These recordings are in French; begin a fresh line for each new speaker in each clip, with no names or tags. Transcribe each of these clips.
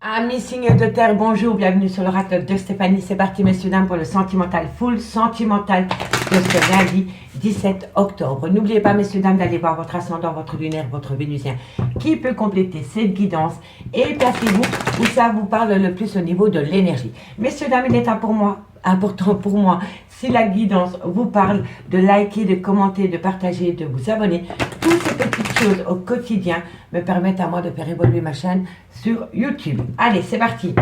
Amis signes de terre, bonjour, bienvenue sur l'oracle de Stéphanie. C'est parti, messieurs, dames, pour le sentimental full sentimental de ce lundi 17 octobre. N'oubliez pas, messieurs, dames, d'aller voir votre ascendant, votre lunaire, votre vénusien qui peut compléter cette guidance. Et placez-vous où ça vous parle le plus au niveau de l'énergie. Messieurs, dames, il est important pour moi, si la guidance vous parle, de liker, de commenter, de partager, de vous abonner. Toutes ces petites choses au quotidien me permettent à moi de faire évoluer ma chaîne sur YouTube. Allez, c'est parti.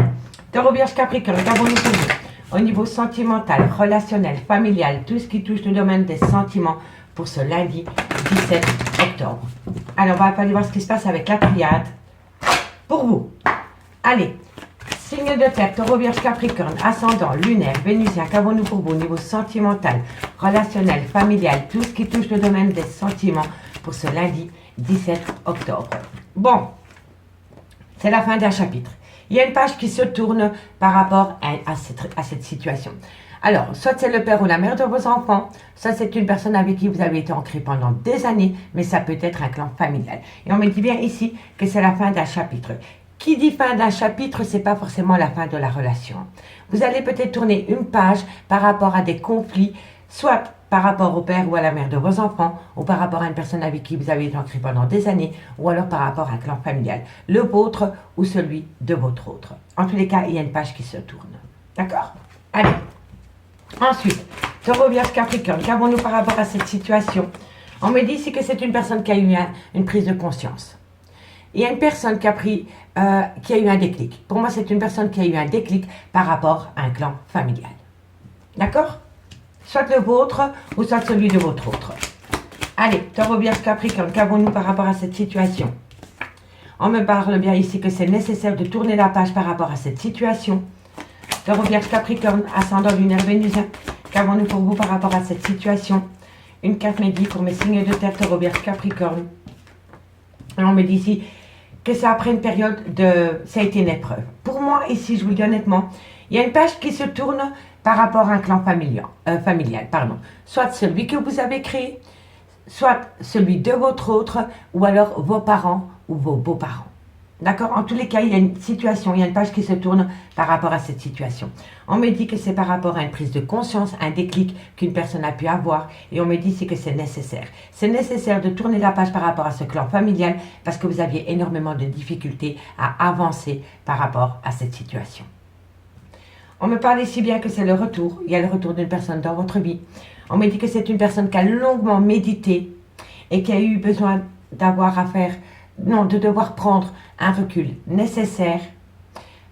Taureau, Vierge, Capricorne, qu'avons-nous pour vous au niveau sentimental, relationnel, familial, tout ce qui touche le domaine des sentiments pour ce lundi 17 octobre. Alors, on va aller voir ce qui se passe avec la triade pour vous. Allez, signe de terre, Taureau, Vierge, Capricorne, ascendant, lunaire, vénusien, qu'avons-nous pour vous au niveau sentimental, relationnel, familial, tout ce qui touche le domaine des sentiments pour ce lundi 17 octobre. Bon, c'est la fin d'un chapitre. Il y a une page qui se tourne par rapport à cette situation. Alors, soit c'est le père ou la mère de vos enfants, soit c'est une personne avec qui vous avez été ancré pendant des années, mais ça peut être un clan familial. Et on me dit bien ici que c'est la fin d'un chapitre. Qui dit fin d'un chapitre, c'est pas forcément la fin de la relation. Vous allez peut-être tourner une page par rapport à des conflits, soit par rapport au père ou à la mère de vos enfants, ou par rapport à une personne avec qui vous avez été ancré pendant des années, ou alors par rapport à un clan familial, le vôtre ou celui de votre autre. En tous les cas, il y a une page qui se tourne. D'accord? Allez. Ensuite, Taureau, Vierge, Capricorne, qu'avons-nous par rapport à cette situation? On me dit ici que c'est une personne qui a eu une prise de conscience. Il y a une personne qui a eu un déclic. Pour moi, c'est une personne qui a eu un déclic par rapport à un clan familial. D'accord? Soit le vôtre ou soit celui de votre autre. Allez, Taureau, Vierge, Capricorne, qu'avons-nous par rapport à cette situation? On me parle bien ici que c'est nécessaire de tourner la page par rapport à cette situation. Taureau, Vierge, Capricorne, ascendant, lunaire, vénusien, qu'avons-nous pour vous par rapport à cette situation? Une carte me dit pour mes signes de terre, Taureau, Vierge, Capricorne. Et on me dit ici que c'est après une période ça a été une épreuve. Pour moi, ici, je vous le dis honnêtement, il y a une page qui se tourne par rapport à un clan familial. Soit celui que vous avez créé, soit celui de votre autre, ou alors vos parents ou vos beaux-parents. D'accord? En tous les cas, il y a une situation, il y a une page qui se tourne par rapport à cette situation. On me dit que c'est par rapport à une prise de conscience, un déclic qu'une personne a pu avoir, et on me dit que c'est nécessaire. C'est nécessaire de tourner la page par rapport à ce clan familial, parce que vous aviez énormément de difficultés à avancer par rapport à cette situation. On me parle ici bien que c'est le retour, il y a le retour d'une personne dans votre vie. On me dit que c'est une personne qui a longuement médité et qui a eu besoin de devoir prendre un recul nécessaire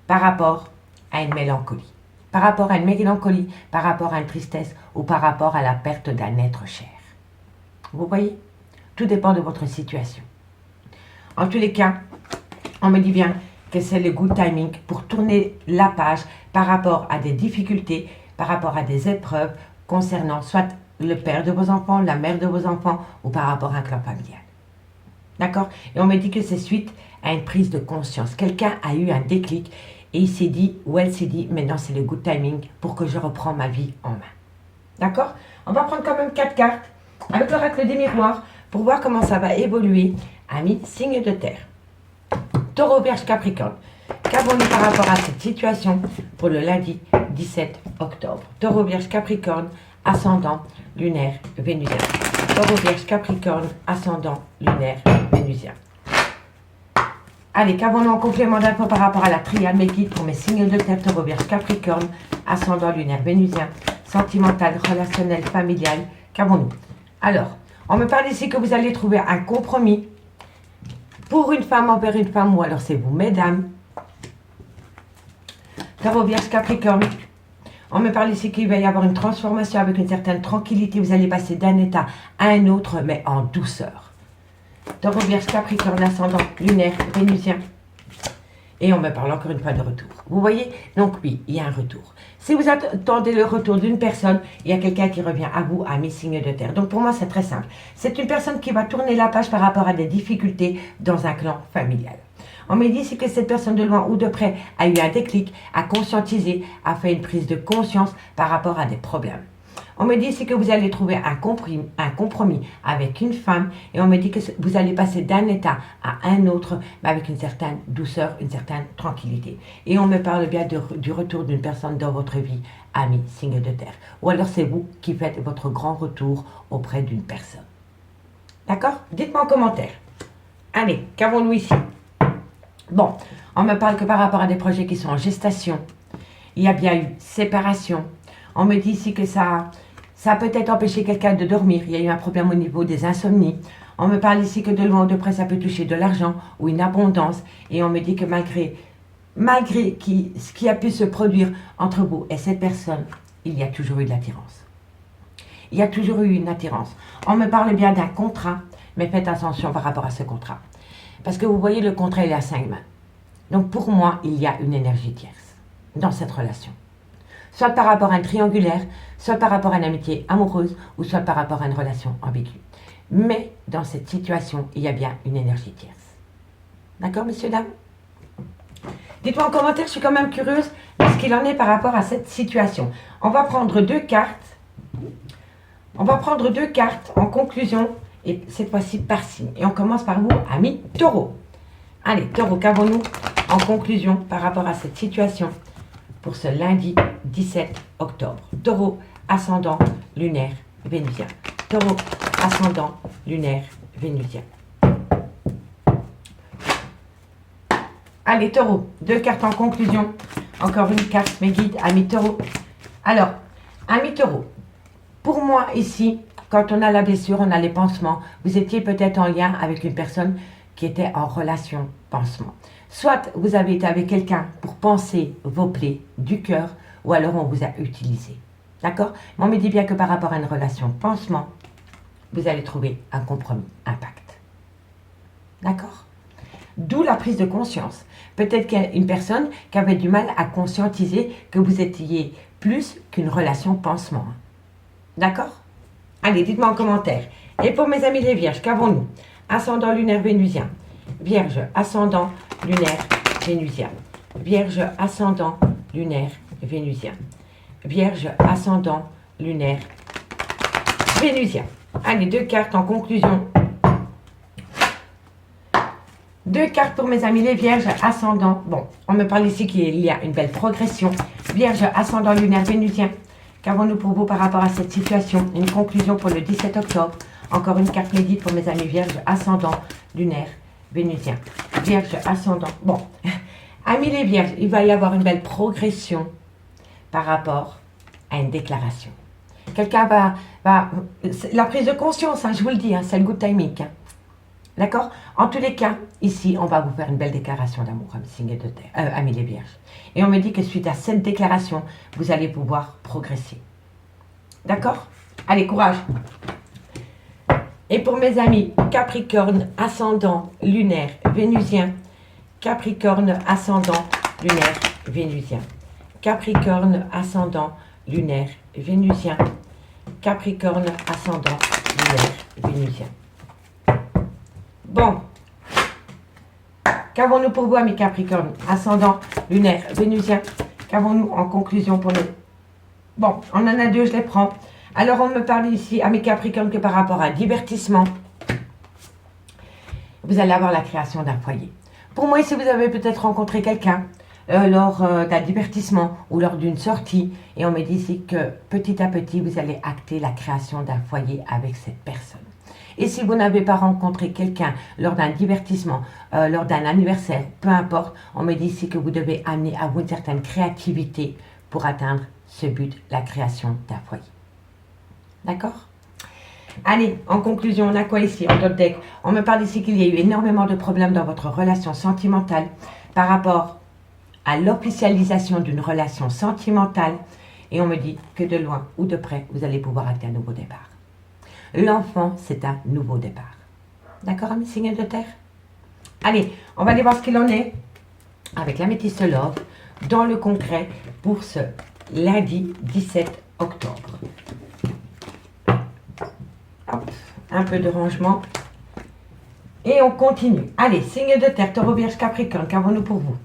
par rapport à une mélancolie. Par rapport à une mélancolie, par rapport à une tristesse ou par rapport à la perte d'un être cher. Vous voyez? Tout dépend de votre situation. En tous les cas, on me dit bien que c'est le good timing pour tourner la page par rapport à des difficultés, par rapport à des épreuves concernant soit le père de vos enfants, la mère de vos enfants ou par rapport à un clan familial. D'accord? Et on me dit que c'est suite à une prise de conscience. Quelqu'un a eu un déclic et il s'est dit, ou elle s'est dit, maintenant c'est le good timing pour que je reprends ma vie en main. D'accord? On va prendre quand même 4 cartes avec l'oracle des miroirs pour voir comment ça va évoluer. Amis, signe de terre. Taureau, Vierge, Capricorne. Qu'avons-nous par rapport à cette situation pour le lundi 17 octobre? Taureau, Vierge, Capricorne, ascendant, lunaire, vénusien. Taureau, Vierge, Capricorne, ascendant, lunaire, vénusien. Allez, qu'avons-nous en complément d'infos par rapport à la triade mes guides pour mes signes de terre, Taureau, Vierge, Capricorne, ascendant, lunaire, vénusien, sentimental, relationnel, familial. Qu'avons-nous? Alors, on me parle ici que vous allez trouver un compromis pour une femme envers une femme, ou alors c'est vous, mesdames. Taureau, Vierge, Capricorne. On me parle ici qu'il va y avoir une transformation avec une certaine tranquillité. Vous allez passer d'un état à un autre, mais en douceur. Taureau, Vierge, Capricorne, ascendant, lunaire, vénusien. Et on me parle encore une fois de retour. Vous voyez? Donc oui, il y a un retour. Si vous attendez le retour d'une personne, il y a quelqu'un qui revient à vous, à mes signes de terre. Donc pour moi, c'est très simple. C'est une personne qui va tourner la page par rapport à des difficultés dans un clan familial. On me dit que cette personne de loin ou de près a eu un déclic, a conscientisé, a fait une prise de conscience par rapport à des problèmes. On me dit ici que vous allez trouver un compromis avec une femme et on me dit que vous allez passer d'un état à un autre, mais avec une certaine douceur, une certaine tranquillité. Et on me parle bien du retour d'une personne dans votre vie, ami, signe de terre. Ou alors c'est vous qui faites votre grand retour auprès d'une personne. D'accord? Dites-moi en commentaire. Allez, qu'avons-nous ici? Bon, on me parle que par rapport à des projets qui sont en gestation, il y a bien eu séparation. On me dit ici que ça a peut-être empêché quelqu'un de dormir. Il y a eu un problème au niveau des insomnies. On me parle ici que de loin ou de près, ça peut toucher de l'argent ou une abondance. Et on me dit que malgré ce qui a pu se produire entre vous et cette personne, il y a toujours eu de l'attirance. Il y a toujours eu une attirance. On me parle bien d'un contrat, mais faites attention par rapport à ce contrat. Parce que vous voyez, le contrat, il est à 5 mains. Donc pour moi, il y a une énergie tierce dans cette relation. Soit par rapport à un triangulaire, soit par rapport à une amitié amoureuse, ou soit par rapport à une relation ambiguë. Mais dans cette situation, il y a bien une énergie tierce. D'accord, messieurs, dames? Dites-moi en commentaire, je suis quand même curieuse de ce qu'il en est par rapport à cette situation. On va prendre 2 cartes. On va prendre 2 cartes en conclusion, et cette fois-ci par signe. Et on commence par vous, amis taureaux. Allez, taureau, qu'avons-nous en conclusion par rapport à cette situation pour ce lundi 17 octobre? Taureau, ascendant, lunaire, vénusien. Taureau, ascendant, lunaire, vénusien. Allez, taureau, 2 cartes en conclusion. Encore une carte, mes guides, amis taureau. Alors, amis taureau, pour moi ici, quand on a la blessure, on a les pansements. Vous étiez peut-être en lien avec une personne qui était en relation pansement. Soit vous avez été avec quelqu'un pour panser vos plaies du cœur, ou alors on vous a utilisé. D'accord? Mais on me dit bien que par rapport à une relation pansement, vous allez trouver un compromis, un pacte. D'accord? D'où la prise de conscience. Peut-être qu'il y a une personne qui avait du mal à conscientiser que vous étiez plus qu'une relation pansement. D'accord? Allez, dites-moi en commentaire. Et pour mes amis les vierges, qu'avons-nous? Ascendant lunaire vénusien. Vierge, ascendant lunaire vénusien. Vierge, ascendant lunaire vénusien. Vierge, ascendant lunaire vénusien. Allez, 2 cartes en conclusion. 2 cartes pour mes amis les vierges, ascendant. Bon, on me parle ici qu'il y a une belle progression. Vierge, ascendant lunaire vénusien. Qu'avons-nous pour vous par rapport à cette situation? Une conclusion pour le 17 octobre. Encore une carte médite pour mes amis vierges, ascendant, lunaire, vénusien. Vierge, ascendant. Bon, amis les vierges, il va y avoir une belle progression par rapport à une déclaration. Quelqu'un va la prise de conscience, hein, je vous le dis, hein, c'est le good timing. Hein. D'accord? En tous les cas, ici, on va vous faire une belle déclaration d'amour, signe de terre, amis les vierges. Et on me dit que suite à cette déclaration, vous allez pouvoir progresser. D'accord? Allez, courage! Et pour mes amis Capricorne, ascendant, lunaire, vénusien. Capricorne, ascendant, lunaire, vénusien. Capricorne, ascendant, lunaire, vénusien. Capricorne, ascendant, lunaire, vénusien. Bon. Qu'avons-nous pour vous, amis Capricorne? Ascendant, lunaire, vénusien. Qu'avons-nous en conclusion pour nous? Bon, on en a 2, je les prends. Alors, on me parle ici, amis Capricorne, que par rapport à un divertissement, vous allez avoir la création d'un foyer. Pour moi, ici, vous avez peut-être rencontré quelqu'un lors d'un divertissement ou lors d'une sortie. Et on me dit ici que petit à petit, vous allez acter la création d'un foyer avec cette personne. Et si vous n'avez pas rencontré quelqu'un lors d'un divertissement, lors d'un anniversaire, peu importe, on me dit ici que vous devez amener à vous une certaine créativité pour atteindre ce but, la création d'un foyer. D'accord? Allez, en conclusion, on a quoi ici en top deck? On me parle ici qu'il y a eu énormément de problèmes dans votre relation sentimentale par rapport à l'officialisation d'une relation sentimentale. Et on me dit que de loin ou de près, vous allez pouvoir acter un nouveau départ. L'enfant, c'est un nouveau départ. D'accord, amis signes de terre? Allez, on va aller voir ce qu'il en est avec l'améthyste Love dans le concret pour ce lundi 17 octobre. Hop, un peu de rangement. Et on continue. Allez, signe de terre, taureau, vierge, capricorne, qu'avons-nous pour vous?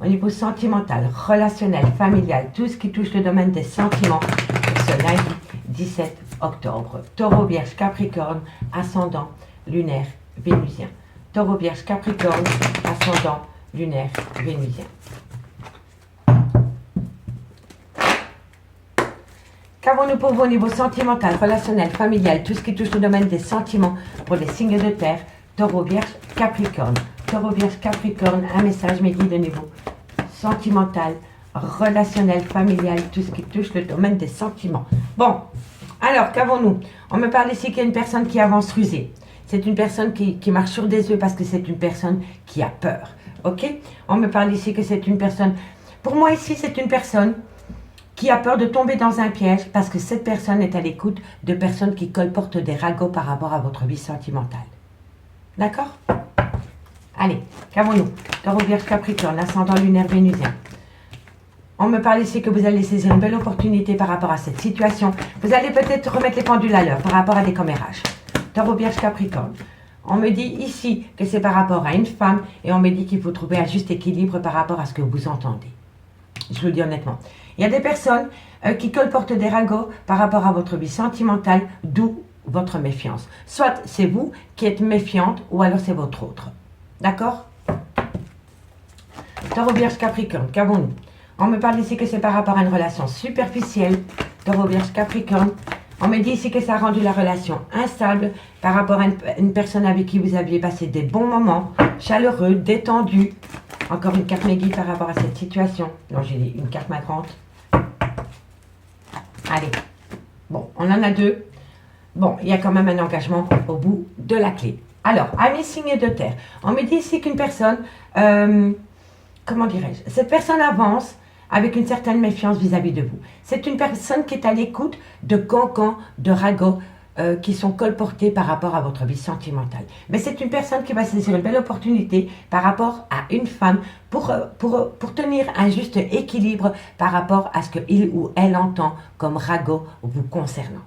Au niveau sentimental, relationnel, familial, tout ce qui touche le domaine des sentiments pour ce lundi 17 octobre. Taureau, Vierge, Capricorne, ascendant lunaire vénusien. Taureau, Vierge, Capricorne, ascendant lunaire vénusien. Qu'avons-nous pour vous au niveau sentimental, relationnel, familial, tout ce qui touche au domaine des sentiments pour les signes de terre, Taureau, Vierge, Capricorne. Taureau, Vierge, Capricorne, un message me guide au niveau sentimental, relationnel, familial, tout ce qui touche le domaine des sentiments. Bon, alors, qu'avons-nous? On me parle ici qu'il y a une personne qui avance rusée. C'est une personne qui marche sur des œufs parce que c'est une personne qui a peur. Ok? On me parle ici que c'est une personne... Pour moi ici, c'est une personne qui a peur de tomber dans un piège parce que cette personne est à l'écoute de personnes qui colportent des ragots par rapport à votre vie sentimentale. D'accord? Allez, qu'avons-nous? Taureau, Vierge, Capricorne, ascendant lunaire vénusien. On me parle ici que vous allez saisir une belle opportunité par rapport à cette situation. Vous allez peut-être remettre les pendules à l'heure par rapport à des commérages. Taureau, Vierge, Capricorne. On me dit ici que c'est par rapport à une femme et on me dit qu'il faut trouver un juste équilibre par rapport à ce que vous entendez. Je vous le dis honnêtement. Il y a des personnes qui colportent des ragots par rapport à votre vie sentimentale, d'où votre méfiance. Soit c'est vous qui êtes méfiante ou alors c'est votre autre. D'accord? Taureau, Vierge, Capricorne, qu'avons-nous? On me parle ici que c'est par rapport à une relation superficielle. Taureau, Vierge, Capricorne. On me dit ici que ça a rendu la relation instable par rapport à une personne avec qui vous aviez passé des bons moments, chaleureux, détendus. Encore une carte me guide par rapport à cette situation. Non, j'ai dit une carte marquante. Allez. Bon, on en a deux. Bon, il y a quand même un engagement au bout de la clé. Alors, amis signes de terre. On me dit ici qu'une personne... comment dirais-je? Cette personne avance avec une certaine méfiance vis-à-vis de vous. C'est une personne qui est à l'écoute de cancans, de ragots qui sont colportés par rapport à votre vie sentimentale. Mais c'est une personne qui va saisir une belle opportunité par rapport à une femme pour tenir un juste équilibre par rapport à ce qu'il ou elle entend comme ragot vous concernant.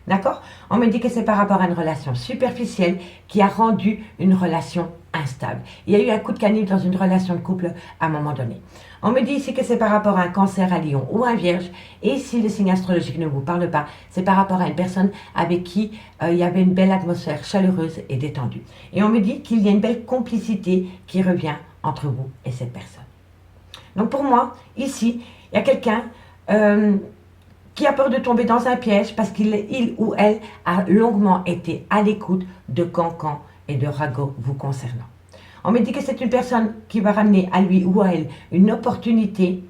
D'accord? On me dit que c'est par rapport à une relation superficielle qui a rendu une relation instable. Il y a eu un coup de canif dans une relation de couple à un moment donné. On me dit ici que c'est par rapport à un cancer, à lion ou un vierge. Et si le signe astrologique ne vous parle pas, c'est par rapport à une personne avec qui il y avait une belle atmosphère chaleureuse et détendue. Et on me dit qu'il y a une belle complicité qui revient entre vous et cette personne. Donc pour moi, ici, il y a quelqu'un... qui a peur de tomber dans un piège parce qu'il ou elle a longuement été à l'écoute de cancans et de ragots vous concernant. On me dit que c'est une personne qui va ramener à lui ou à elle une opportunité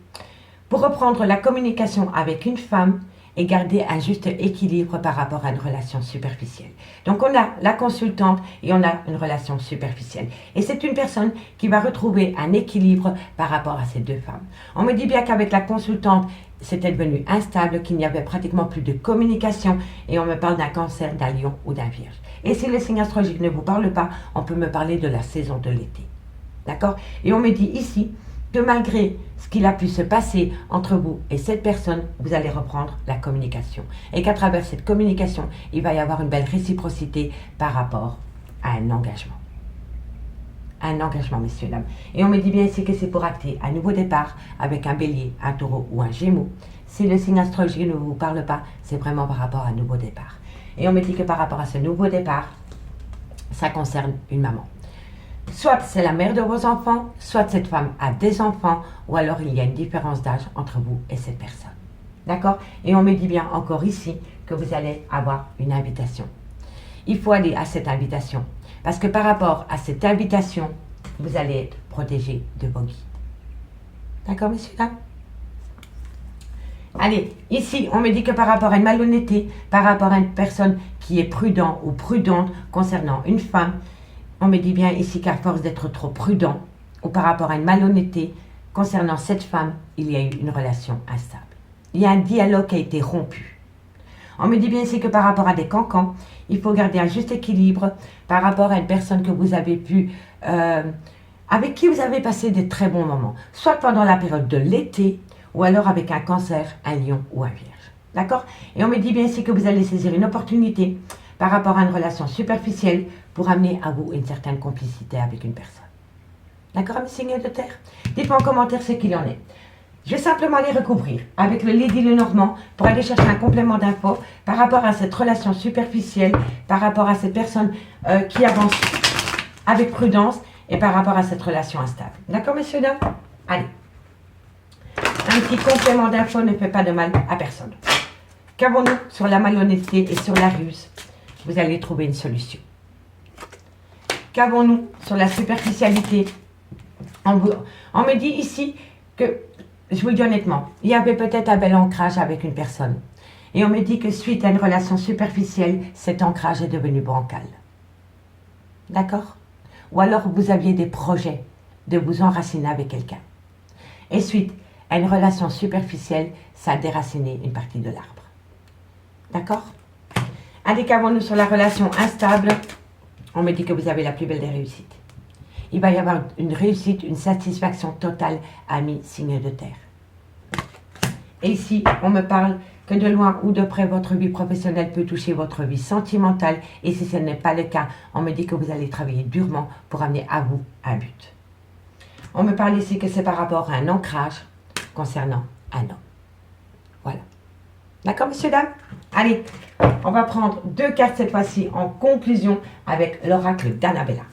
pour reprendre la communication avec une femme et garder un juste équilibre par rapport à une relation superficielle. Donc on a la consultante et on a une relation superficielle. Et c'est une personne qui va retrouver un équilibre par rapport à ces deux femmes. On me dit bien qu'avec la consultante, c'était devenu instable, qu'il n'y avait pratiquement plus de communication et on me parle d'un cancer, d'un lion ou d'un vierge. Et si le signe astrologique ne vous parle pas, on peut me parler de la saison de l'été. D'accord? Et on me dit ici que malgré ce qu'il a pu se passer entre vous et cette personne, vous allez reprendre la communication. Et qu'à travers cette communication, il va y avoir une belle réciprocité par rapport à un engagement. Un engagement, messieurs, dames. Et on me dit bien ici que c'est pour acter un nouveau départ avec un bélier, un taureau ou un gémeaux. Si le signe astrologique ne vous parle pas, c'est vraiment par rapport à un nouveau départ. Et on me dit que par rapport à ce nouveau départ, ça concerne une maman. Soit c'est la mère de vos enfants, soit cette femme a des enfants, ou alors il y a une différence d'âge entre vous et cette personne. D'accord? Et on me dit bien encore ici que vous allez avoir une invitation. Il faut aller à cette invitation. Parce que par rapport à cette invitation, vous allez être protégé de vos guides. D'accord, messieurs, dames? Allez, ici, on me dit que par rapport à une malhonnêteté, par rapport à une personne qui est prudent ou prudente concernant une femme, on me dit bien ici qu'à force d'être trop prudent, ou par rapport à une malhonnêteté concernant cette femme, il y a eu une relation instable. Il y a un dialogue qui a été rompu. On me dit bien ici que par rapport à des cancans, il faut garder un juste équilibre par rapport à une personne que vous avez pu, avec qui vous avez passé des très bons moments, soit pendant la période de l'été, ou alors avec un cancer, un lion ou un vierge. D'accord? Et on me dit bien ici que vous allez saisir une opportunité par rapport à une relation superficielle pour amener à vous une certaine complicité avec une personne. D'accord, mes signes de terre? Dites-moi en commentaire ce qu'il en est. Je vais simplement les recouvrir avec le Lady Lenormand pour aller chercher un complément d'info par rapport à cette relation superficielle, par rapport à cette personne qui avance avec prudence et par rapport à cette relation instable. D'accord, messieurs, dames? Allez. Un petit complément d'info ne fait pas de mal à personne. Qu'avons-nous sur la malhonnêteté et sur la ruse? Vous allez trouver une solution. Qu'avons-nous sur la superficialité? On me dit ici que, je vous le dis honnêtement, il y avait peut-être un bel ancrage avec une personne. Et on me dit que suite à une relation superficielle, cet ancrage est devenu bancal. D'accord? Ou alors vous aviez des projets de vous enraciner avec quelqu'un. Et suite à une relation superficielle, ça a déraciné une partie de l'arbre. D'accord? Allez, qu'avons-nous sur la relation instable? On me dit que vous avez la plus belle des réussites. Il va y avoir une réussite, une satisfaction totale, ami signe de terre. Et ici, on me parle que de loin ou de près, votre vie professionnelle peut toucher votre vie sentimentale. Et si ce n'est pas le cas, on me dit que vous allez travailler durement pour amener à vous un but. On me parle ici que c'est par rapport à un ancrage concernant un homme. Voilà. D'accord, messieurs, dames? Allez, on va prendre 2 cartes cette fois-ci en conclusion avec l'oracle d'Annabella.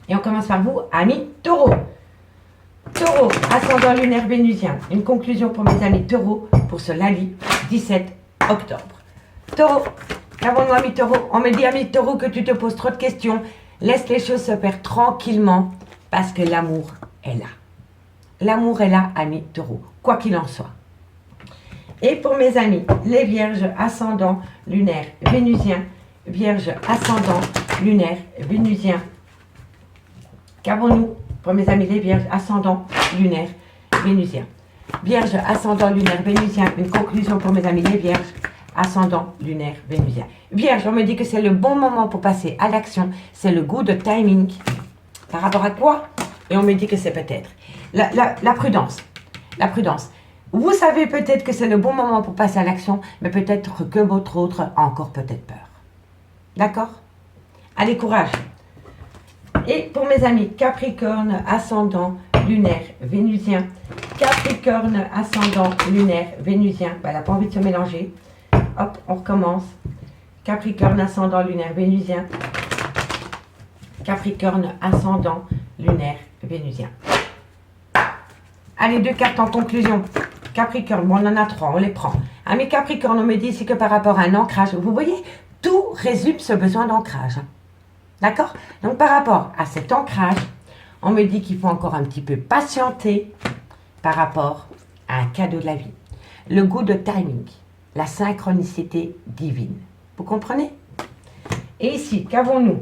Et on commence par vous, amis taureaux. Taureau, ascendant lunaire vénusien. Une conclusion pour mes amis taureaux pour ce lundi 17 octobre. Taureau, qu'avons-nous, amis taureaux? On me dit, amis taureaux, que tu te poses trop de questions. Laisse les choses se faire tranquillement parce que l'amour est là. L'amour est là, amis taureaux, quoi qu'il en soit. Et pour mes amis, les vierges, ascendant lunaire vénusien. Vierge, ascendant lunaire vénusien. Qu'avons-nous pour mes amis les vierges, ascendant lunaire vénusien? Vierge, ascendant lunaire vénusien. Une conclusion pour mes amis les vierges, ascendant lunaire vénusien. Vierge, on me dit que c'est le bon moment pour passer à l'action. C'est le good timing. Par rapport à quoi? Et on me dit que c'est peut-être la prudence. La prudence. Vous savez peut-être que c'est le bon moment pour passer à l'action, mais peut-être que votre autre a encore peut-être peur. D'accord? Allez, courage. Et pour mes amis Capricorne, ascendant lunaire vénusien. Capricorne, ascendant lunaire vénusien. Ben, elle n'a pas envie de se mélanger. Hop, on recommence. Capricorne, ascendant lunaire vénusien. Capricorne, ascendant lunaire vénusien. Allez, 2 cartes en conclusion. Capricorne, bon, on en a 3, on les prend. Amis Capricorne, on me dit ici que par rapport à un ancrage, vous voyez, tout résume ce besoin d'ancrage. D'accord? Donc par rapport à cet ancrage, on me dit qu'il faut encore un petit peu patienter par rapport à un cadeau de la vie. Le goût de timing, la synchronicité divine. Vous comprenez? Et ici, qu'avons-nous?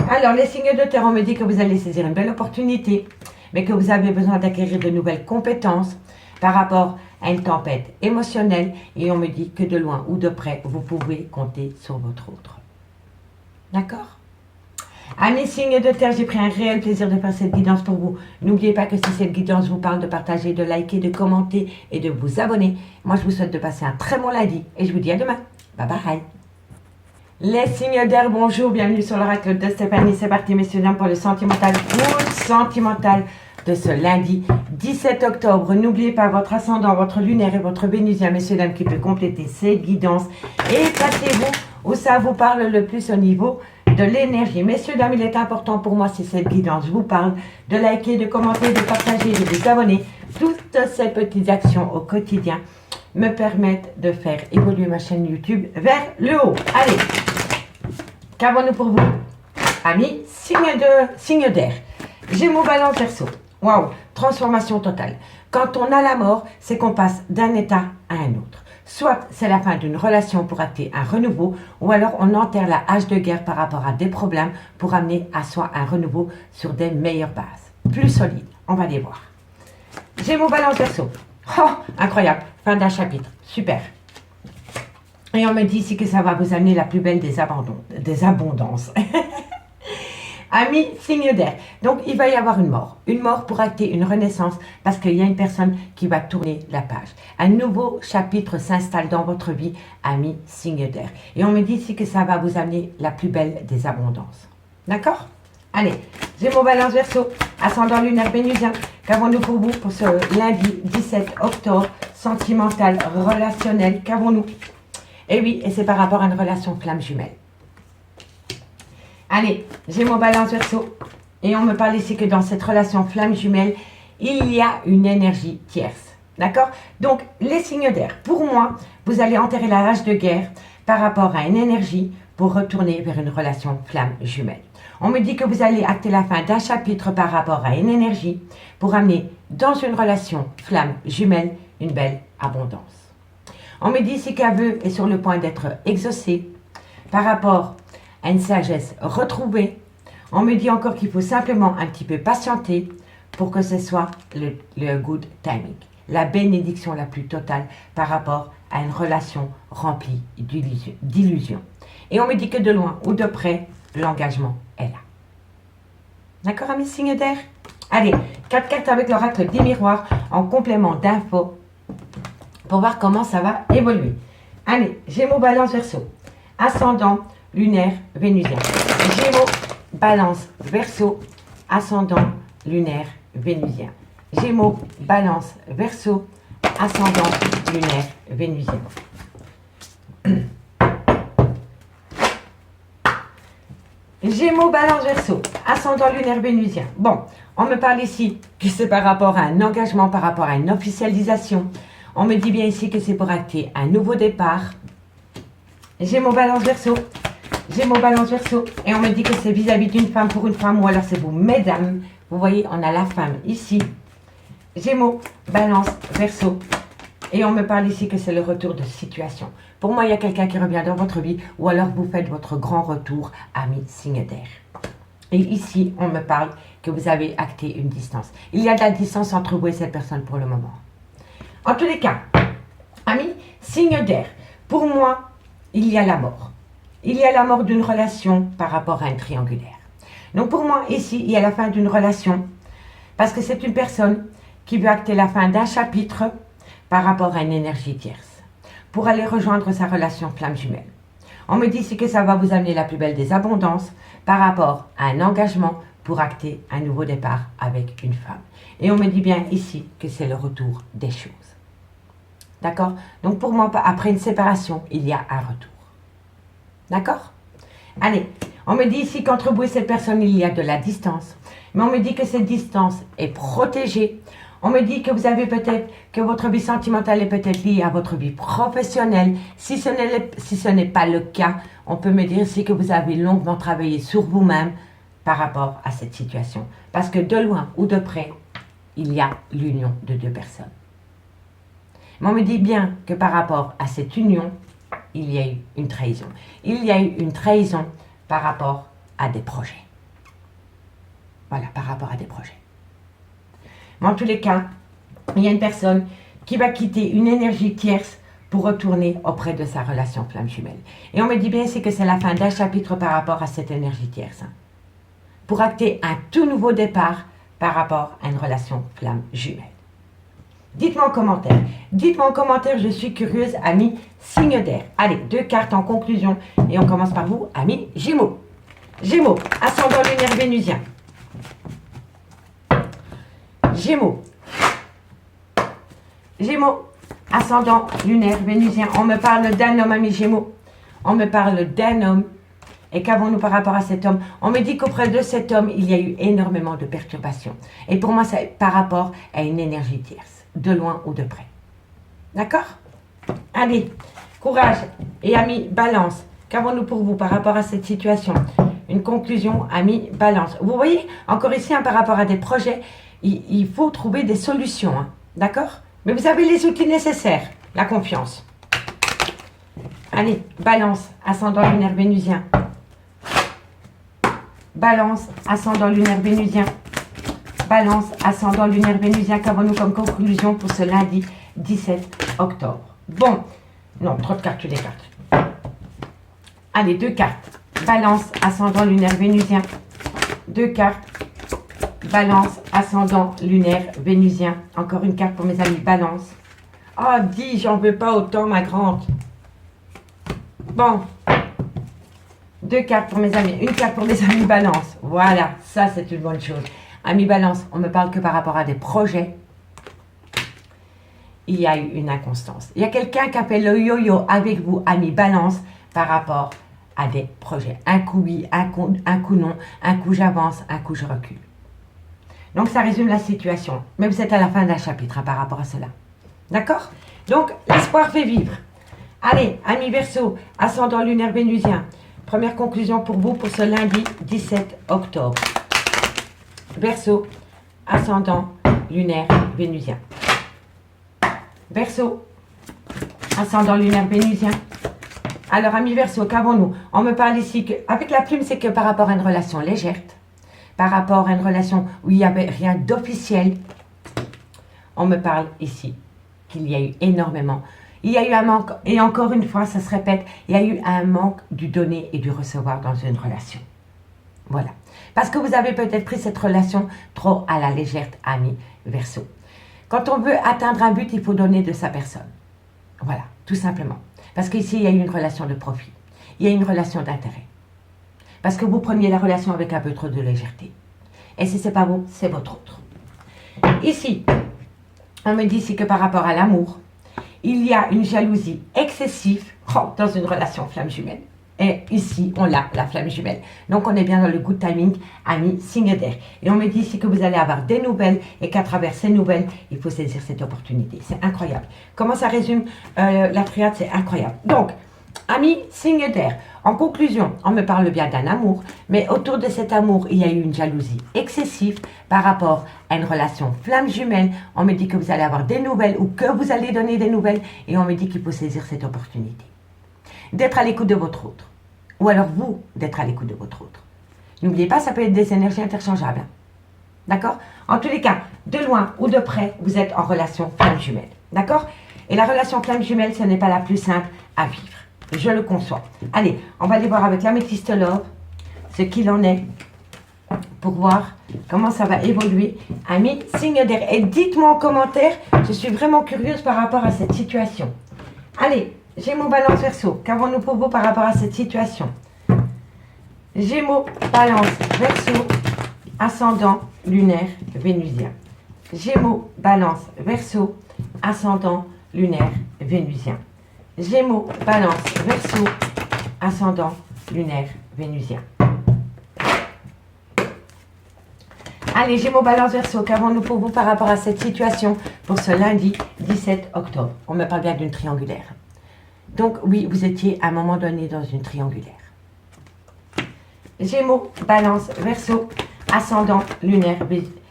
Alors, les signes de terre, on me dit que vous allez saisir une belle opportunité, mais que vous avez besoin d'acquérir de nouvelles compétences par rapport à une tempête émotionnelle. Et on me dit que de loin ou de près, vous pouvez compter sur votre autre. D'accord? Amis signes de terre, j'ai pris un réel plaisir de faire cette guidance pour vous. N'oubliez pas que si cette guidance vous parle, de partager, de liker, de commenter et de vous abonner. Moi, je vous souhaite de passer un très bon lundi et je vous dis à demain. Bye bye. Les signes d'air, bonjour, bienvenue sur l'oracle de Stéphanie. C'est parti, messieurs, dames, pour le sentimental de ce lundi 17 octobre. N'oubliez pas votre ascendant, votre lunaire et votre vénusien, messieurs, dames, qui peut compléter cette guidance. Et placez-vous où ça vous parle le plus au niveau de l'énergie. Messieurs, dames, il est important pour moi, si cette guidance vous parle, de liker, de commenter, de partager, de vous abonner. Toutes ces petites actions au quotidien me permettent de faire évoluer ma chaîne YouTube vers le haut. Allez, qu'avons-nous pour vous, amis signe d'air? Gémeaux, Balance, Verseau. Waouh, transformation totale. Quand on a la mort, c'est qu'on passe d'un état à un autre. Soit c'est la fin d'une relation pour acter un renouveau, ou alors on enterre la hache de guerre par rapport à des problèmes pour amener à soi un renouveau sur des meilleures bases, plus solides. On va les voir. Gémeaux, Balance, Verseau. Oh, incroyable. Fin d'un chapitre. Super. Et on me dit ici que ça va vous amener la plus belle des abondances. Amis, signe d'air. Donc, il va y avoir une mort. Une mort pour acter une renaissance parce qu'il y a une personne qui va tourner la page. Un nouveau chapitre s'installe dans votre vie, amis, signe d'air. Et on me dit ici que ça va vous amener la plus belle des abondances. D'accord? Allez, Gémeaux, Balance, Verseau, ascendant lunaire vénusien. Qu'avons-nous pour vous pour ce lundi 17 octobre, sentimental, relationnel? Qu'avons-nous? Et oui, et c'est par rapport à une relation flamme jumelle. Allez, Gémeaux, Balance, Verseau. Et on me parle ici que dans cette relation flamme jumelle, il y a une énergie tierce. D'accord? Donc, les signes d'air. Pour moi, vous allez enterrer la rage de guerre par rapport à une énergie pour retourner vers une relation flamme jumelle. On me dit que vous allez acter la fin d'un chapitre par rapport à une énergie pour amener dans une relation flamme jumelle une belle abondance. On me dit ici qu'un vœu est sur le point d'être exaucé par rapport à une sagesse retrouvée. On me dit encore qu'il faut simplement un petit peu patienter pour que ce soit le good timing, la bénédiction la plus totale par rapport à une relation remplie d'illusions. Et on me dit que de loin ou de près, l'engagement est là. D'accord, amis signes d'air? Allez, 4 cartes avec l'oracle des miroirs en complément d'infos pour voir comment ça va évoluer. Allez, Gémeaux, Balance, Verseau, ascendant lunaire vénusien. Gémeaux, Balance, Verseau, ascendant lunaire vénusien. Gémeaux, Balance, Verseau, ascendant lunaire vénusien. Gémeaux, Balance, Verseau, ascendant lunaire vénusien. Bon, on me parle ici que c'est par rapport à un engagement, par rapport à une officialisation. On me dit bien ici que c'est pour acter un nouveau départ. Gémeaux, Balance, Verseau. Gémeaux, Balance, Verseau. Et on me dit que c'est vis-à-vis d'une femme pour une femme, ou alors c'est vous, mesdames. Vous voyez, on a la femme ici. Gémeaux, Balance, Verseau. Et on me parle ici que c'est le retour de situation. Pour moi, il y a quelqu'un qui revient dans votre vie, ou alors vous faites votre grand retour, ami signe d'air. Et ici, on me parle que vous avez acté une distance. Il y a de la distance entre vous et cette personne pour le moment. En tous les cas, ami signe d'air, pour moi, il y a la mort. Il y a la mort d'une relation par rapport à un triangulaire. Donc pour moi, ici, il y a la fin d'une relation, parce que c'est une personne qui veut acter la fin d'un chapitre par rapport à une énergie tierce, pour aller rejoindre sa relation flamme jumelle. On me dit ici que ça va vous amener la plus belle des abondances par rapport à un engagement pour acter un nouveau départ avec une femme. Et on me dit bien ici que c'est le retour des choses. D'accord? Donc pour moi, après une séparation, il y a un retour. D'accord? Allez, on me dit ici qu'entre vous et cette personne, il y a de la distance. Mais on me dit que cette distance est protégée. On me dit que vous avez peut-être, que votre vie sentimentale est peut-être liée à votre vie professionnelle. Si ce n'est pas le cas, on peut me dire ici que vous avez longuement travaillé sur vous-même par rapport à cette situation. Parce que de loin ou de près, il y a l'union de deux personnes. Mais on me dit bien que par rapport à cette union, il y a eu une trahison. Il y a eu une trahison par rapport à des projets. Voilà, par rapport à des projets. Mais en tous les cas, il y a une personne qui va quitter une énergie tierce pour retourner auprès de sa relation flamme jumelle. Et on me dit bien ici que c'est la fin d'un chapitre par rapport à cette énergie tierce. Pour acter un tout nouveau départ par rapport à une relation flamme jumelle. Dites-moi en commentaire. Dites-moi en commentaire, je suis curieuse, ami signe d'air. Allez, 2 cartes en conclusion. Et on commence par vous, ami Gémeaux. Gémeaux, ascendant lunaire vénusien. Gémeaux. Gémeaux, ascendant lunaire vénusien. On me parle d'un homme, ami Gémeaux. On me parle d'un homme. Et qu'avons-nous par rapport à cet homme? On me dit qu'auprès de cet homme, il y a eu énormément de perturbations. Et pour moi, c'est par rapport à une énergie tierce, de loin ou de près. D'accord? Allez, courage et amis Balance. Qu'avons-nous pour vous par rapport à cette situation? Une conclusion, amis Balance. Vous voyez, encore ici, par rapport à des projets, il faut trouver des solutions. D'accord? Mais vous avez les outils nécessaires. La confiance. Allez, Balance, ascendant lunaire vénusien. Balance, ascendant lunaire vénusien. Balance, ascendant lunaire vénusien. Qu'avons-nous comme conclusion pour ce lundi 17 octobre? Bon, non, trop de cartes, toutes les cartes. Allez, 2 cartes. Balance, ascendant lunaire vénusien. 2 cartes. Balance, ascendant lunaire vénusien. Encore une carte pour mes amis Balance. Oh, dis, j'en veux pas autant, ma grande. Bon. 2 cartes pour mes amis, une carte pour mes amis balance. Voilà, ça c'est une bonne chose. Amis balance, on me parle que par rapport à des projets, il y a eu une inconstance. Il y a quelqu'un qui appelle le yo-yo avec vous, amis balance, par rapport à des projets. Un coup oui, un coup non, un coup j'avance, un coup je recule. Donc ça résume la situation. Mais vous êtes à la fin d'un chapitre par rapport à cela. D'accord? Donc l'espoir fait vivre. Allez, amis Verseau, ascendant lunaire vénusien. Première conclusion pour vous pour ce lundi 17 octobre. Verseau, ascendant lunaire vénusien. Verseau, ascendant lunaire vénusien. Alors, amis Verseau, qu'avons-nous? On me parle ici que, avec la plume, c'est que par rapport à une relation légère, par rapport à une relation où il n'y avait rien d'officiel, on me parle ici qu'il y a eu énormément. Il y a eu un manque, et encore une fois, ça se répète, il y a eu un manque du donner et du recevoir dans une relation. Voilà. Parce que vous avez peut-être pris cette relation trop à la légère, amis Verseau. Quand on veut atteindre un but, il faut donner de sa personne. Voilà, tout simplement. Parce qu'ici, il y a eu une relation de profit. Il y a une relation d'intérêt. Parce que vous preniez la relation avec un peu trop de légèreté. Et si ce n'est pas vous, c'est votre autre. Ici, on me dit ici que par rapport à l'amour, il y a une jalousie excessive dans une relation flamme jumelle. Et ici, on a la flamme jumelle. Donc, on est bien dans le good timing, ami signe d'air. Et on me dit ici que vous allez avoir des nouvelles et qu'à travers ces nouvelles, il faut saisir cette opportunité. C'est incroyable. Comment ça résume la triade? C'est incroyable. Donc, ami signe d'air. En conclusion, on me parle bien d'un amour, mais autour de cet amour, il y a eu une jalousie excessive par rapport à une relation flamme jumelle. On me dit que vous allez avoir des nouvelles ou que vous allez donner des nouvelles et on me dit qu'il faut saisir cette opportunité. D'être à l'écoute de votre autre. Ou alors vous, d'être à l'écoute de votre autre. N'oubliez pas, ça peut être des énergies interchangeables. D'accord? En tous les cas, de loin ou de près, vous êtes en relation flamme jumelle. D'accord? Et la relation flamme jumelle, ce n'est pas la plus simple à vivre. Je le conçois. Allez, on va aller voir avec l'améthystologue ce qu'il en est pour voir comment ça va évoluer. Amis, signe d'air. Et dites-moi en commentaire, je suis vraiment curieuse par rapport à cette situation. Allez, Gémeaux, Balance, Verseau. Qu'avons-nous pour vous par rapport à cette situation? Gémeaux, Balance, Verseau, ascendant lunaire vénusien. Gémeaux, Balance, Verseau, ascendant lunaire vénusien. Gémeaux, Balance, Verseau, ascendant lunaire vénusien. Allez, Gémeaux, Balance, Verseau, qu'avons-nous pour vous par rapport à cette situation pour ce lundi 17 octobre? On me parle bien d'une triangulaire. Donc oui, vous étiez à un moment donné dans une triangulaire. Gémeaux, Balance, Verseau, ascendant lunaire.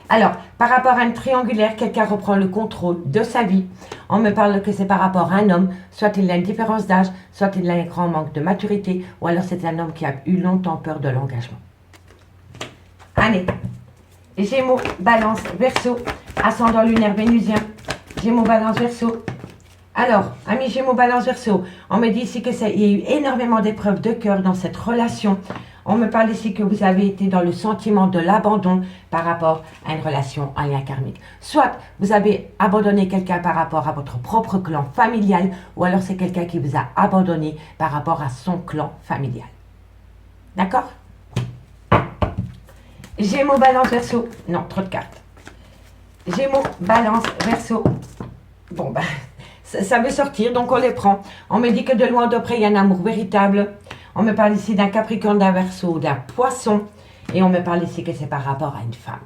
Alors, par rapport à une triangulaire, quelqu'un reprend le contrôle de sa vie. On me parle que c'est par rapport à un homme, soit il a une différence d'âge, soit il a un grand manque de maturité, ou alors c'est un homme qui a eu longtemps peur de l'engagement. Allez, Gémeaux, Balance, Verseau, ascendant lunaire vénusien. Gémeaux, Balance, Verseau. Alors, amis Gémeaux, Balance, Verseau, on me dit ici qu'il y a eu énormément d'épreuves de cœur dans cette relation. On me parle ici que vous avez été dans le sentiment de l'abandon par rapport à une relation en lien karmique. Soit vous avez abandonné quelqu'un par rapport à votre propre clan familial, ou alors c'est quelqu'un qui vous a abandonné par rapport à son clan familial. D'accord? Gémeaux, Balance, Verseau. Non, trop de cartes. Gémeaux, Balance, Verseau. Bon, ben, ça veut sortir, donc on les prend. On me dit que de loin ou de près, il y a un amour véritable. On me parle ici d'un Capricorne, d'un Verseau, d'un Poisson. Et on me parle ici que c'est par rapport à une femme.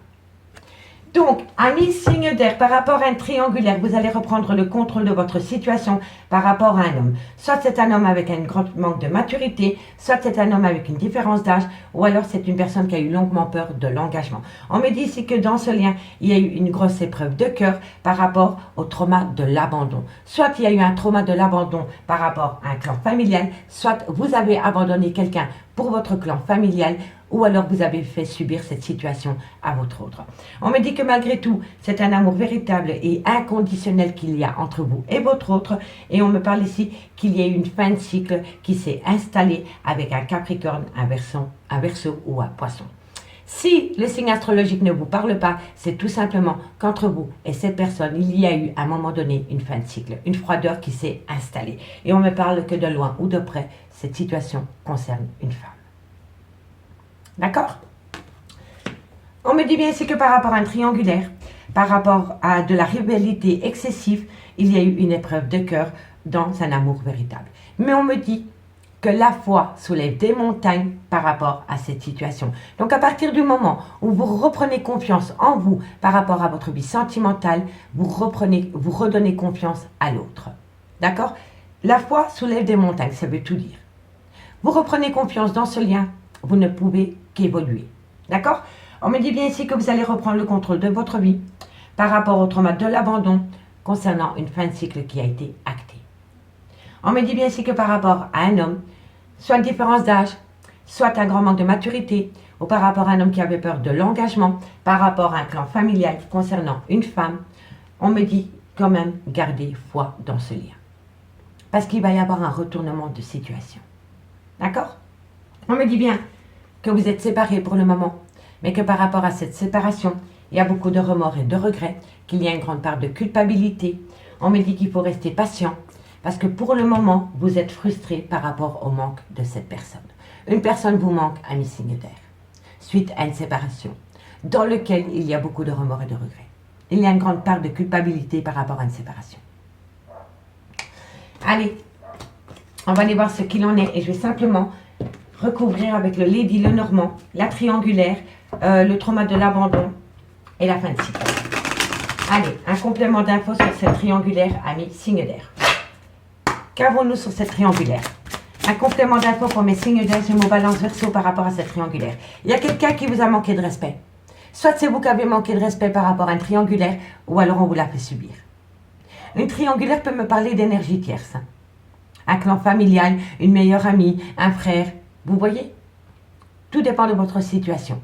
Donc, amis signe d'air, par rapport à un triangulaire, vous allez reprendre le contrôle de votre situation par rapport à un homme. Soit c'est un homme avec un grand manque de maturité, soit c'est un homme avec une différence d'âge, ou alors c'est une personne qui a eu longuement peur de l'engagement. On me dit ici que dans ce lien, il y a eu une grosse épreuve de cœur par rapport au trauma de l'abandon. Soit il y a eu un trauma de l'abandon par rapport à un clan familial, soit vous avez abandonné quelqu'un pour votre clan familial, ou alors vous avez fait subir cette situation à votre autre. On me dit que malgré tout, c'est un amour véritable et inconditionnel qu'il y a entre vous et votre autre. Et on me parle ici qu'il y a eu une fin de cycle qui s'est installée avec un Capricorne, un Verseau ou un Poisson. Si le signe astrologique ne vous parle pas, c'est tout simplement qu'entre vous et cette personne, il y a eu à un moment donné une fin de cycle, une froideur qui s'est installée. Et on me parle que de loin ou de près, cette situation concerne une femme. D'accord? On me dit bien ici que par rapport à un triangulaire, par rapport à de la rivalité excessive, il y a eu une épreuve de cœur dans un amour véritable. Mais on me dit que la foi soulève des montagnes par rapport à cette situation. Donc à partir du moment où vous reprenez confiance en vous par rapport à votre vie sentimentale, vous redonnez confiance à l'autre. D'accord? La foi soulève des montagnes, ça veut tout dire. Vous reprenez confiance dans ce lien, vous ne pouvez qu'évoluer. D'accord? On me dit bien ici que vous allez reprendre le contrôle de votre vie par rapport au trauma de l'abandon concernant une fin de cycle qui a été actée. On me dit bien ici que par rapport à un homme, soit une différence d'âge, soit un grand manque de maturité, ou par rapport à un homme qui avait peur de l'engagement, par rapport à un clan familial concernant une femme, on me dit quand même garder foi dans ce lien. Parce qu'il va y avoir un retournement de situation. D'accord? On me dit bien que vous êtes séparés pour le moment, mais que par rapport à cette séparation, il y a beaucoup de remords et de regrets, qu'il y a une grande part de culpabilité. On me dit qu'il faut rester patient, parce que pour le moment, vous êtes frustré par rapport au manque de cette personne. Une personne vous manque, ami signe d'air, suite à une séparation, dans lequel il y a beaucoup de remords et de regrets. Il y a une grande part de culpabilité par rapport à une séparation. Allez, on va aller voir ce qu'il en est, et je vais simplement recouvrir avec le Lady Lenormand, la triangulaire, le trauma de l'abandon et la fin de cycle. Allez, un complément d'infos sur cette triangulaire, ami signe d'air. Qu'avons-nous sur cette triangulaire? Un complément d'infos pour mes signes d'air, Gémeaux, Balance, Verseau par rapport à cette triangulaire. Il y a quelqu'un qui vous a manqué de respect. Soit c'est vous qui avez manqué de respect par rapport à un triangulaire, ou alors on vous l'a fait subir. Une triangulaire peut me parler d'énergie tierce. Un clan familial, une meilleure amie, un frère. Vous voyez? Tout dépend de votre situation.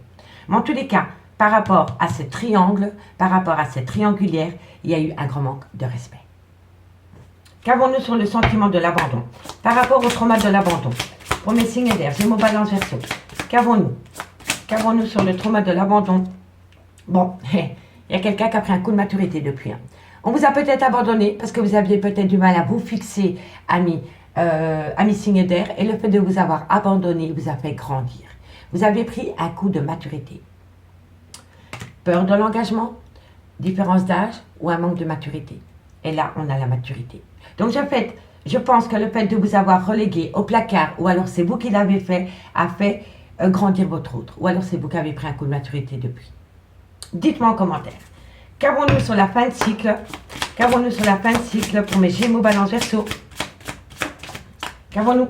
Mais en tous les cas, par rapport à ce triangle, par rapport à cette triangulaire, il y a eu un grand manque de respect. Qu'avons-nous sur le sentiment de l'abandon? Par rapport au trauma de l'abandon, pour mes signes d'air, Gémeaux, Balance, Verseau. Qu'avons-nous? Qu'avons-nous sur le trauma de l'abandon? Bon, il y a quelqu'un qui a pris un coup de maturité depuis. On vous a peut-être abandonné parce que vous aviez peut-être du mal à vous fixer, ami signe d'air, et le fait de vous avoir abandonné vous a fait grandir. Vous avez pris un coup de maturité. Peur de l'engagement, différence d'âge ou un manque de maturité. Et là, on a la maturité. Donc, je pense que le fait de vous avoir relégué au placard, ou alors c'est vous qui l'avez fait, a fait grandir votre autre. Ou alors c'est vous qui avez pris un coup de maturité depuis. Dites-moi en commentaire. Qu'avons-nous sur la fin de cycle? Qu'avons-nous sur la fin de cycle pour mes Gémeaux, Balance, Verseau? Qu'avons-nous?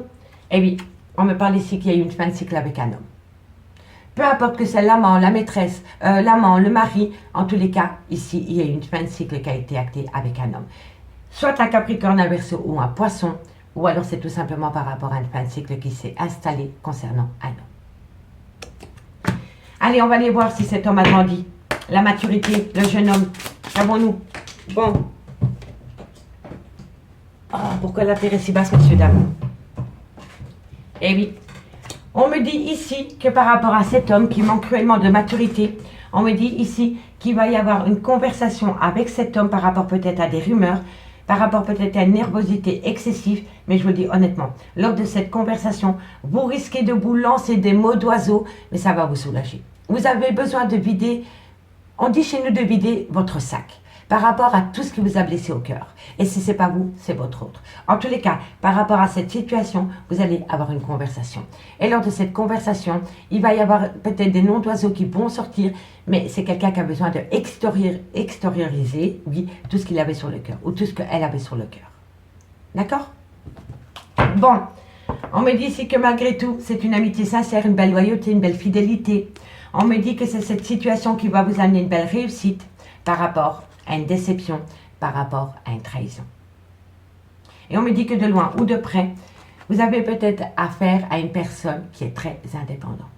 Eh oui, on me parle ici qu'il y a eu une fin de cycle avec un homme. Peu importe que c'est l'amant, la maîtresse, l'amant, le mari, en tous les cas, ici, il y a eu une fin de cycle qui a été actée avec un homme. Soit un Capricorne, un Verseau ou un Poisson, ou alors c'est tout simplement par rapport à une fin de cycle qui s'est installée concernant un homme. Allez, on va aller voir si cet homme a grandi. La maturité, le jeune homme, qu'avons-nous? Bon. Oh, pourquoi la terre est si basse, messieurs, dames? Eh oui. On me dit ici que par rapport à cet homme qui manque cruellement de maturité, on me dit ici qu'il va y avoir une conversation avec cet homme par rapport peut-être à des rumeurs, par rapport peut-être à une nervosité excessive, mais je vous le dis honnêtement, lors de cette conversation, vous risquez de vous lancer des mots d'oiseau, mais ça va vous soulager. Vous avez besoin de vider, on dit chez nous de vider votre sac, par rapport à tout ce qui vous a blessé au cœur. Et si ce n'est pas vous, c'est votre autre. En tous les cas, par rapport à cette situation, vous allez avoir une conversation. Et lors de cette conversation, il va y avoir peut-être des noms d'oiseaux qui vont sortir, mais c'est quelqu'un qui a besoin de extérioriser, oui, tout ce qu'il avait sur le cœur, ou tout ce qu'elle avait sur le cœur. D'accord? Bon, on me dit ici que malgré tout, c'est une amitié sincère, une belle loyauté, une belle fidélité. On me dit que c'est cette situation qui va vous amener une belle réussite par rapport à une déception, par rapport à une trahison. Et on me dit que de loin ou de près, vous avez peut-être affaire à une personne qui est très indépendante.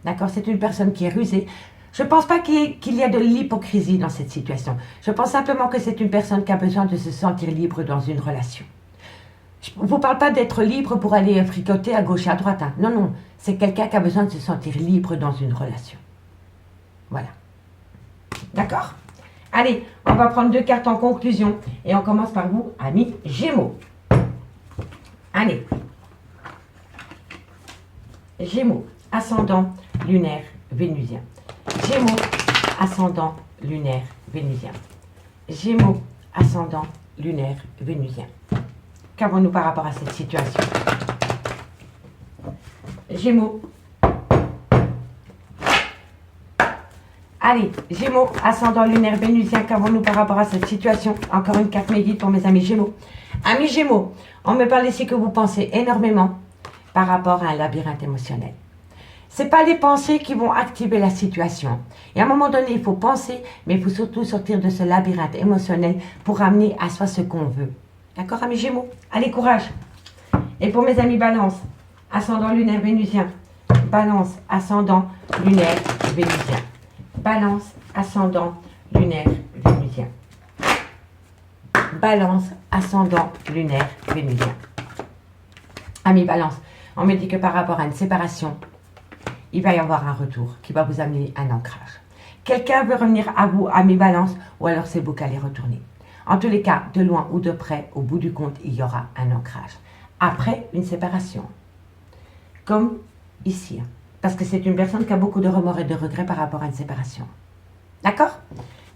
D'accord? C'est une personne qui est rusée. Je ne pense pas qu'il y a de l'hypocrisie dans cette situation. Je pense simplement que c'est une personne qui a besoin de se sentir libre dans une relation. Je ne vous parle pas d'être libre pour aller fricoter à gauche et à droite. Hein. Non, non. C'est quelqu'un qui a besoin de se sentir libre dans une relation. Voilà. D'accord? Allez, on va prendre 2 cartes en conclusion. Et on commence par vous, amis Gémeaux. Allez. Gémeaux. ascendant lunaire vénusien. Gémeaux, ascendant lunaire vénusien. Gémeaux, ascendant lunaire vénusien. Qu'avons-nous par rapport à cette situation? Gémeaux. Allez, Gémeaux, ascendant lunaire vénusien, qu'avons-nous par rapport à cette situation? Encore une carte médite pour mes amis Gémeaux. Amis Gémeaux, on me parle ici que vous pensez énormément par rapport à un labyrinthe émotionnel. Ce n'est pas les pensées qui vont activer la situation. Et à un moment donné, il faut penser, mais il faut surtout sortir de ce labyrinthe émotionnel pour amener à soi ce qu'on veut. D'accord, amis Gémeaux? Allez, courage. Et pour mes amis Balance, ascendant lunaire vénusien. Balance, ascendant lunaire vénusien. Balance, ascendant lunaire vénusien. Balance, ascendant lunaire vénusien. Amis Balance, on me dit que par rapport à une séparation, il va y avoir un retour qui va vous amener un ancrage. Quelqu'un veut revenir à vous, amis Balance, ou alors c'est vous qui allez retourner. En tous les cas, de loin ou de près, au bout du compte, il y aura un ancrage. Après une séparation, comme ici, parce que c'est une personne qui a beaucoup de remords et de regrets par rapport à une séparation. D'accord?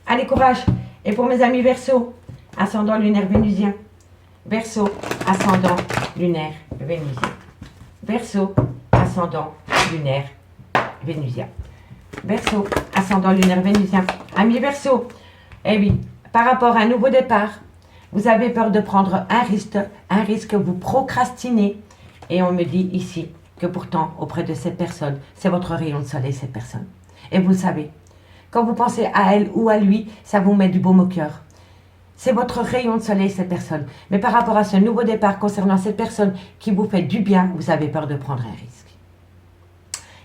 Allez, courage. Et pour mes amis Verseau, ascendant lunaire vénusien. Verseau, ascendant lunaire vénusien. Verseau, ascendant lunaire vénusien. Verseau, ascendant lunaire vénusien. Amis Verseau, eh oui, par rapport à un nouveau départ, vous avez peur de prendre un risque, vous procrastinez. Et on me dit ici que pourtant, auprès de cette personne, c'est votre rayon de soleil, cette personne. Et vous le savez, quand vous pensez à elle ou à lui, ça vous met du baume au cœur. C'est votre rayon de soleil, cette personne. Mais par rapport à ce nouveau départ concernant cette personne qui vous fait du bien, vous avez peur de prendre un risque.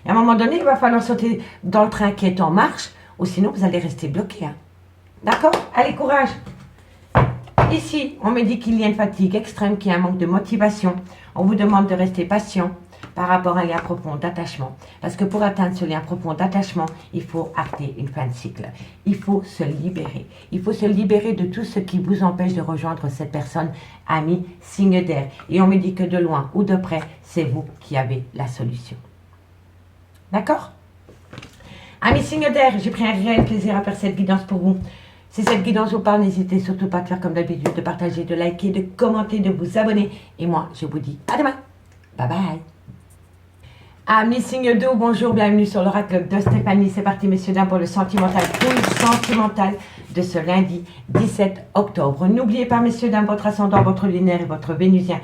Et à un moment donné, il va falloir sauter dans le train qui est en marche, ou sinon vous allez rester bloqué. Hein. D'accord? Allez, courage! Ici, on me dit qu'il y a une fatigue extrême, qu'il y a un manque de motivation. On vous demande de rester patient par rapport à un lien profond d'attachement. Parce que pour atteindre ce lien profond d'attachement, il faut acter une fin de cycle. Il faut se libérer. Il faut se libérer de tout ce qui vous empêche de rejoindre cette personne, ami, signe d'air. Et on me dit que de loin ou de près, c'est vous qui avez la solution. D'accord? Ami signe d'air, j'ai pris un réel plaisir à faire cette guidance pour vous. Si cette guidance vous parle, n'hésitez surtout pas à faire comme d'habitude, de partager, de liker, de commenter, de vous abonner. Et moi, je vous dis à demain. Bye bye. Amis signe d'eau, bonjour, bienvenue sur l'oracle de Stéphanie. C'est parti, messieurs, dames, pour le sentimental, full sentimental de ce lundi 17 octobre. N'oubliez pas, messieurs, dames, votre ascendant, votre lunaire et votre vénusien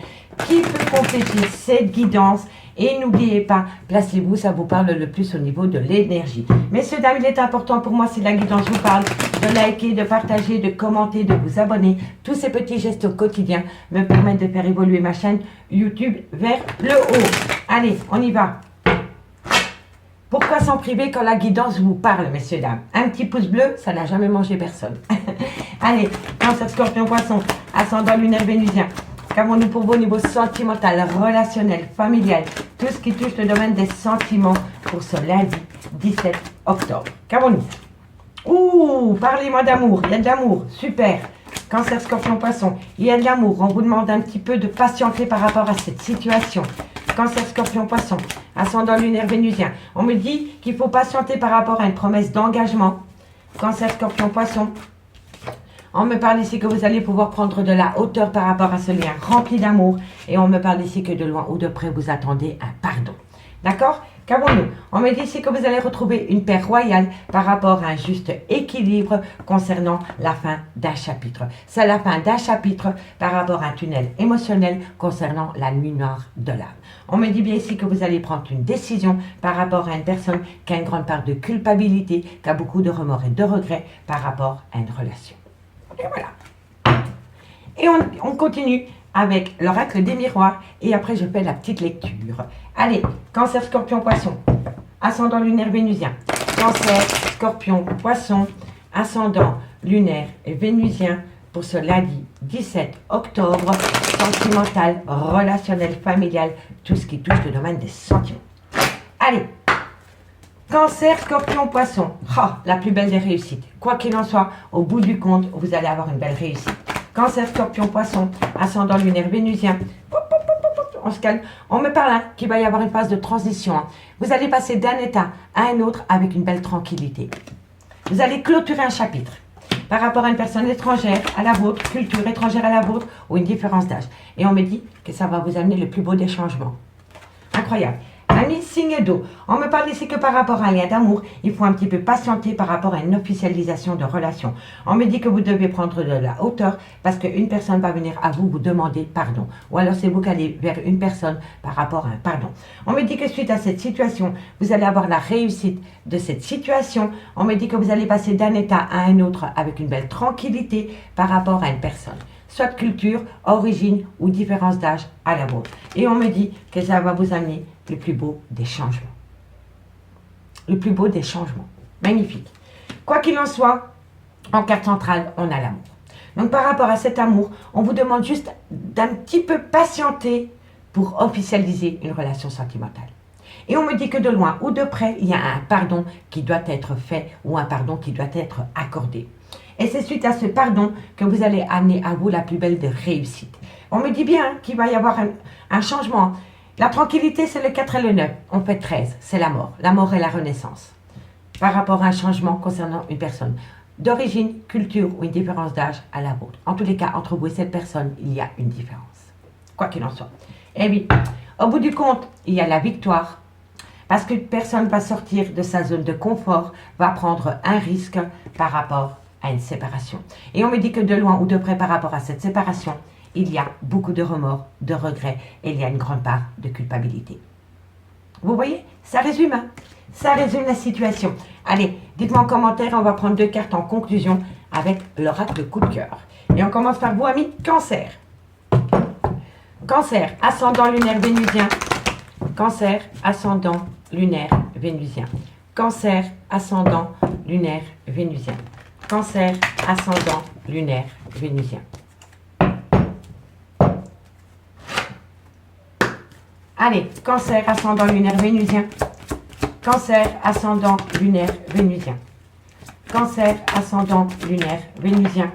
qui peut compléter cette guidance. Et n'oubliez pas, placez-vous, ça vous parle le plus au niveau de l'énergie. Messieurs, dames, il est important pour moi, si la guidance vous parle, de liker, de partager, de commenter, de vous abonner. Tous ces petits gestes au quotidien me permettent de faire évoluer ma chaîne YouTube vers le haut. Allez, on y va. Pourquoi s'en priver quand la guidance vous parle, messieurs, dames? Un petit pouce bleu, ça n'a jamais mangé personne. Allez, Cancer, Scorpion, Poisson, ascendant lunaire vénusien. Qu'avons-nous pour vous au niveau sentimental, relationnel, familial, tout ce qui touche le domaine des sentiments pour ce lundi 17 octobre? Qu'avons-nous? Ouh, parlez-moi d'amour, il y a de l'amour, super. Cancer, Scorpion, Poisson, il y a de l'amour. On vous demande un petit peu de patienter par rapport à cette situation. Cancer, Scorpion, Poisson, ascendant lunaire vénusien. On me dit qu'il faut patienter par rapport à une promesse d'engagement. Cancer, Scorpion, Poisson. On me parle ici que vous allez pouvoir prendre de la hauteur par rapport à ce lien rempli d'amour. Et on me parle ici que de loin ou de près, vous attendez un pardon. D'accord? Qu'avons-nous? On me dit ici que vous allez retrouver une paix royale par rapport à un juste équilibre concernant la fin d'un chapitre. C'est la fin d'un chapitre par rapport à un tunnel émotionnel concernant la nuit noire de l'âme. On me dit bien ici que vous allez prendre une décision par rapport à une personne qui a une grande part de culpabilité, qui a beaucoup de remords et de regrets par rapport à une relation. Et voilà. Et on continue avec l'oracle des miroirs et après je fais la petite lecture. Allez, Cancer, Scorpion, Poisson, ascendant lunaire vénusien. Cancer, Scorpion, Poisson, ascendant lunaire vénusien pour ce lundi 17 octobre, sentimental, relationnel, familial, tout ce qui touche le domaine des sentiments. Allez, Cancer, Scorpion, Poisson, la plus belle des réussites. Quoi qu'il en soit, au bout du compte, vous allez avoir une belle réussite. Cancer, Scorpion, Poisson, ascendant lunaire vénusien. on se calme. On me parle qu'il va y avoir une phase de transition. Vous allez passer d'un état à un autre avec une belle tranquillité. Vous allez clôturer un chapitre par rapport à une personne étrangère à la vôtre, culture étrangère à la vôtre ou une différence d'âge. Et on me dit que ça va vous amener le plus beau des changements. Incroyable. Ami, signe d'eau. On me parle ici que par rapport à un lien d'amour, il faut un petit peu patienter par rapport à une officialisation de relation. On me dit que vous devez prendre de la hauteur parce qu'une personne va venir à vous demander pardon. Ou alors c'est vous qui allez vers une personne par rapport à un pardon. On me dit que suite à cette situation, vous allez avoir la réussite de cette situation. On me dit que vous allez passer d'un état à un autre avec une belle tranquillité par rapport à une personne. Soit culture, origine ou différence d'âge à la vôtre. Et on me dit que ça va vous amener le plus beau des changements. Le plus beau des changements. Magnifique. Quoi qu'il en soit, en carte centrale, on a l'amour. Donc par rapport à cet amour, on vous demande juste d'un petit peu patienter pour officialiser une relation sentimentale. Et on me dit que de loin ou de près, il y a un pardon qui doit être fait ou un pardon qui doit être accordé. Et c'est suite à ce pardon que vous allez amener à vous la plus belle des réussites. On me dit bien qu'il va y avoir un changement. La tranquillité, c'est le 4 et le 9. On fait 13, c'est la mort. La mort et la renaissance. Par rapport à un changement concernant une personne d'origine, culture ou une différence d'âge à la vôtre. En tous les cas, entre vous et cette personne, il y a une différence. Quoi qu'il en soit. Et oui, au bout du compte, il y a la victoire. Parce qu'une personne va sortir de sa zone de confort, va prendre un risque par rapport à une séparation. Et on me dit que de loin ou de près par rapport à cette séparation, il y a beaucoup de remords, de regrets et il y a une grande part de culpabilité. Vous voyez, ça résume, hein? Ça résume la situation. Allez, dites-moi en commentaire, on va prendre 2 cartes en conclusion avec l'oracle coup de cœur. Et on commence par vous, amis, Cancer. Cancer, ascendant lunaire vénusien. Cancer, ascendant lunaire vénusien. Cancer, ascendant lunaire vénusien. Cancer, ascendant lunaire vénusien. Allez, Cancer, ascendant lunaire vénusien. Cancer, ascendant lunaire vénusien. Cancer, ascendant lunaire vénusien.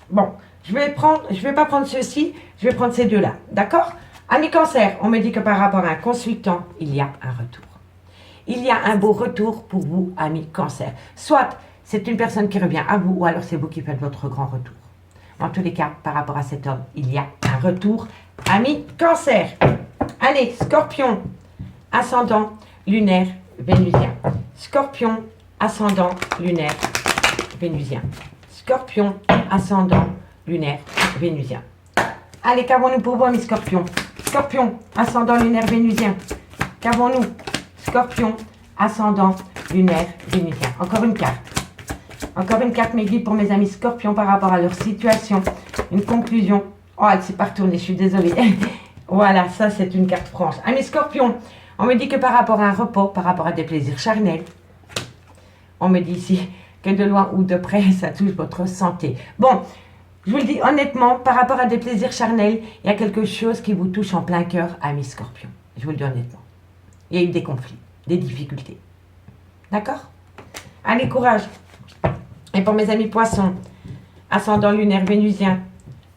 Bon, je vais pas prendre ceux-ci, je vais prendre ces deux-là. D'accord? Ami Cancer, on me dit que par rapport à un consultant, il y a un retour. Il y a un beau retour pour vous, ami Cancer. Soit c'est une personne qui revient à vous, ou alors c'est vous qui faites votre grand retour. En tous les cas, par rapport à cet homme, il y a un retour. Ami Cancer. Allez, Scorpion, ascendant lunaire vénusien. Scorpion, ascendant lunaire vénusien. Scorpion, ascendant lunaire vénusien. Allez, qu'avons-nous pour vous, mes Scorpions? Scorpion, ascendant lunaire vénusien. Qu'avons-nous? Scorpion, ascendant lunaire vénusien. Encore une carte. Encore une carte, mes guides, pour mes amis Scorpions par rapport à leur situation. Une conclusion. Oh, elle s'est pas retournée, je suis désolée. Voilà, ça c'est une carte franche. Amis Scorpions, on me dit que par rapport à un repos, par rapport à des plaisirs charnels, on me dit ici que de loin ou de près, ça touche votre santé. Bon, je vous le dis honnêtement, par rapport à des plaisirs charnels, il y a quelque chose qui vous touche en plein cœur, amis Scorpions. Je vous le dis honnêtement. Il y a eu des conflits, des difficultés. D'accord? Allez, courage. Et pour mes amis Poissons, ascendant lunaire vénusien.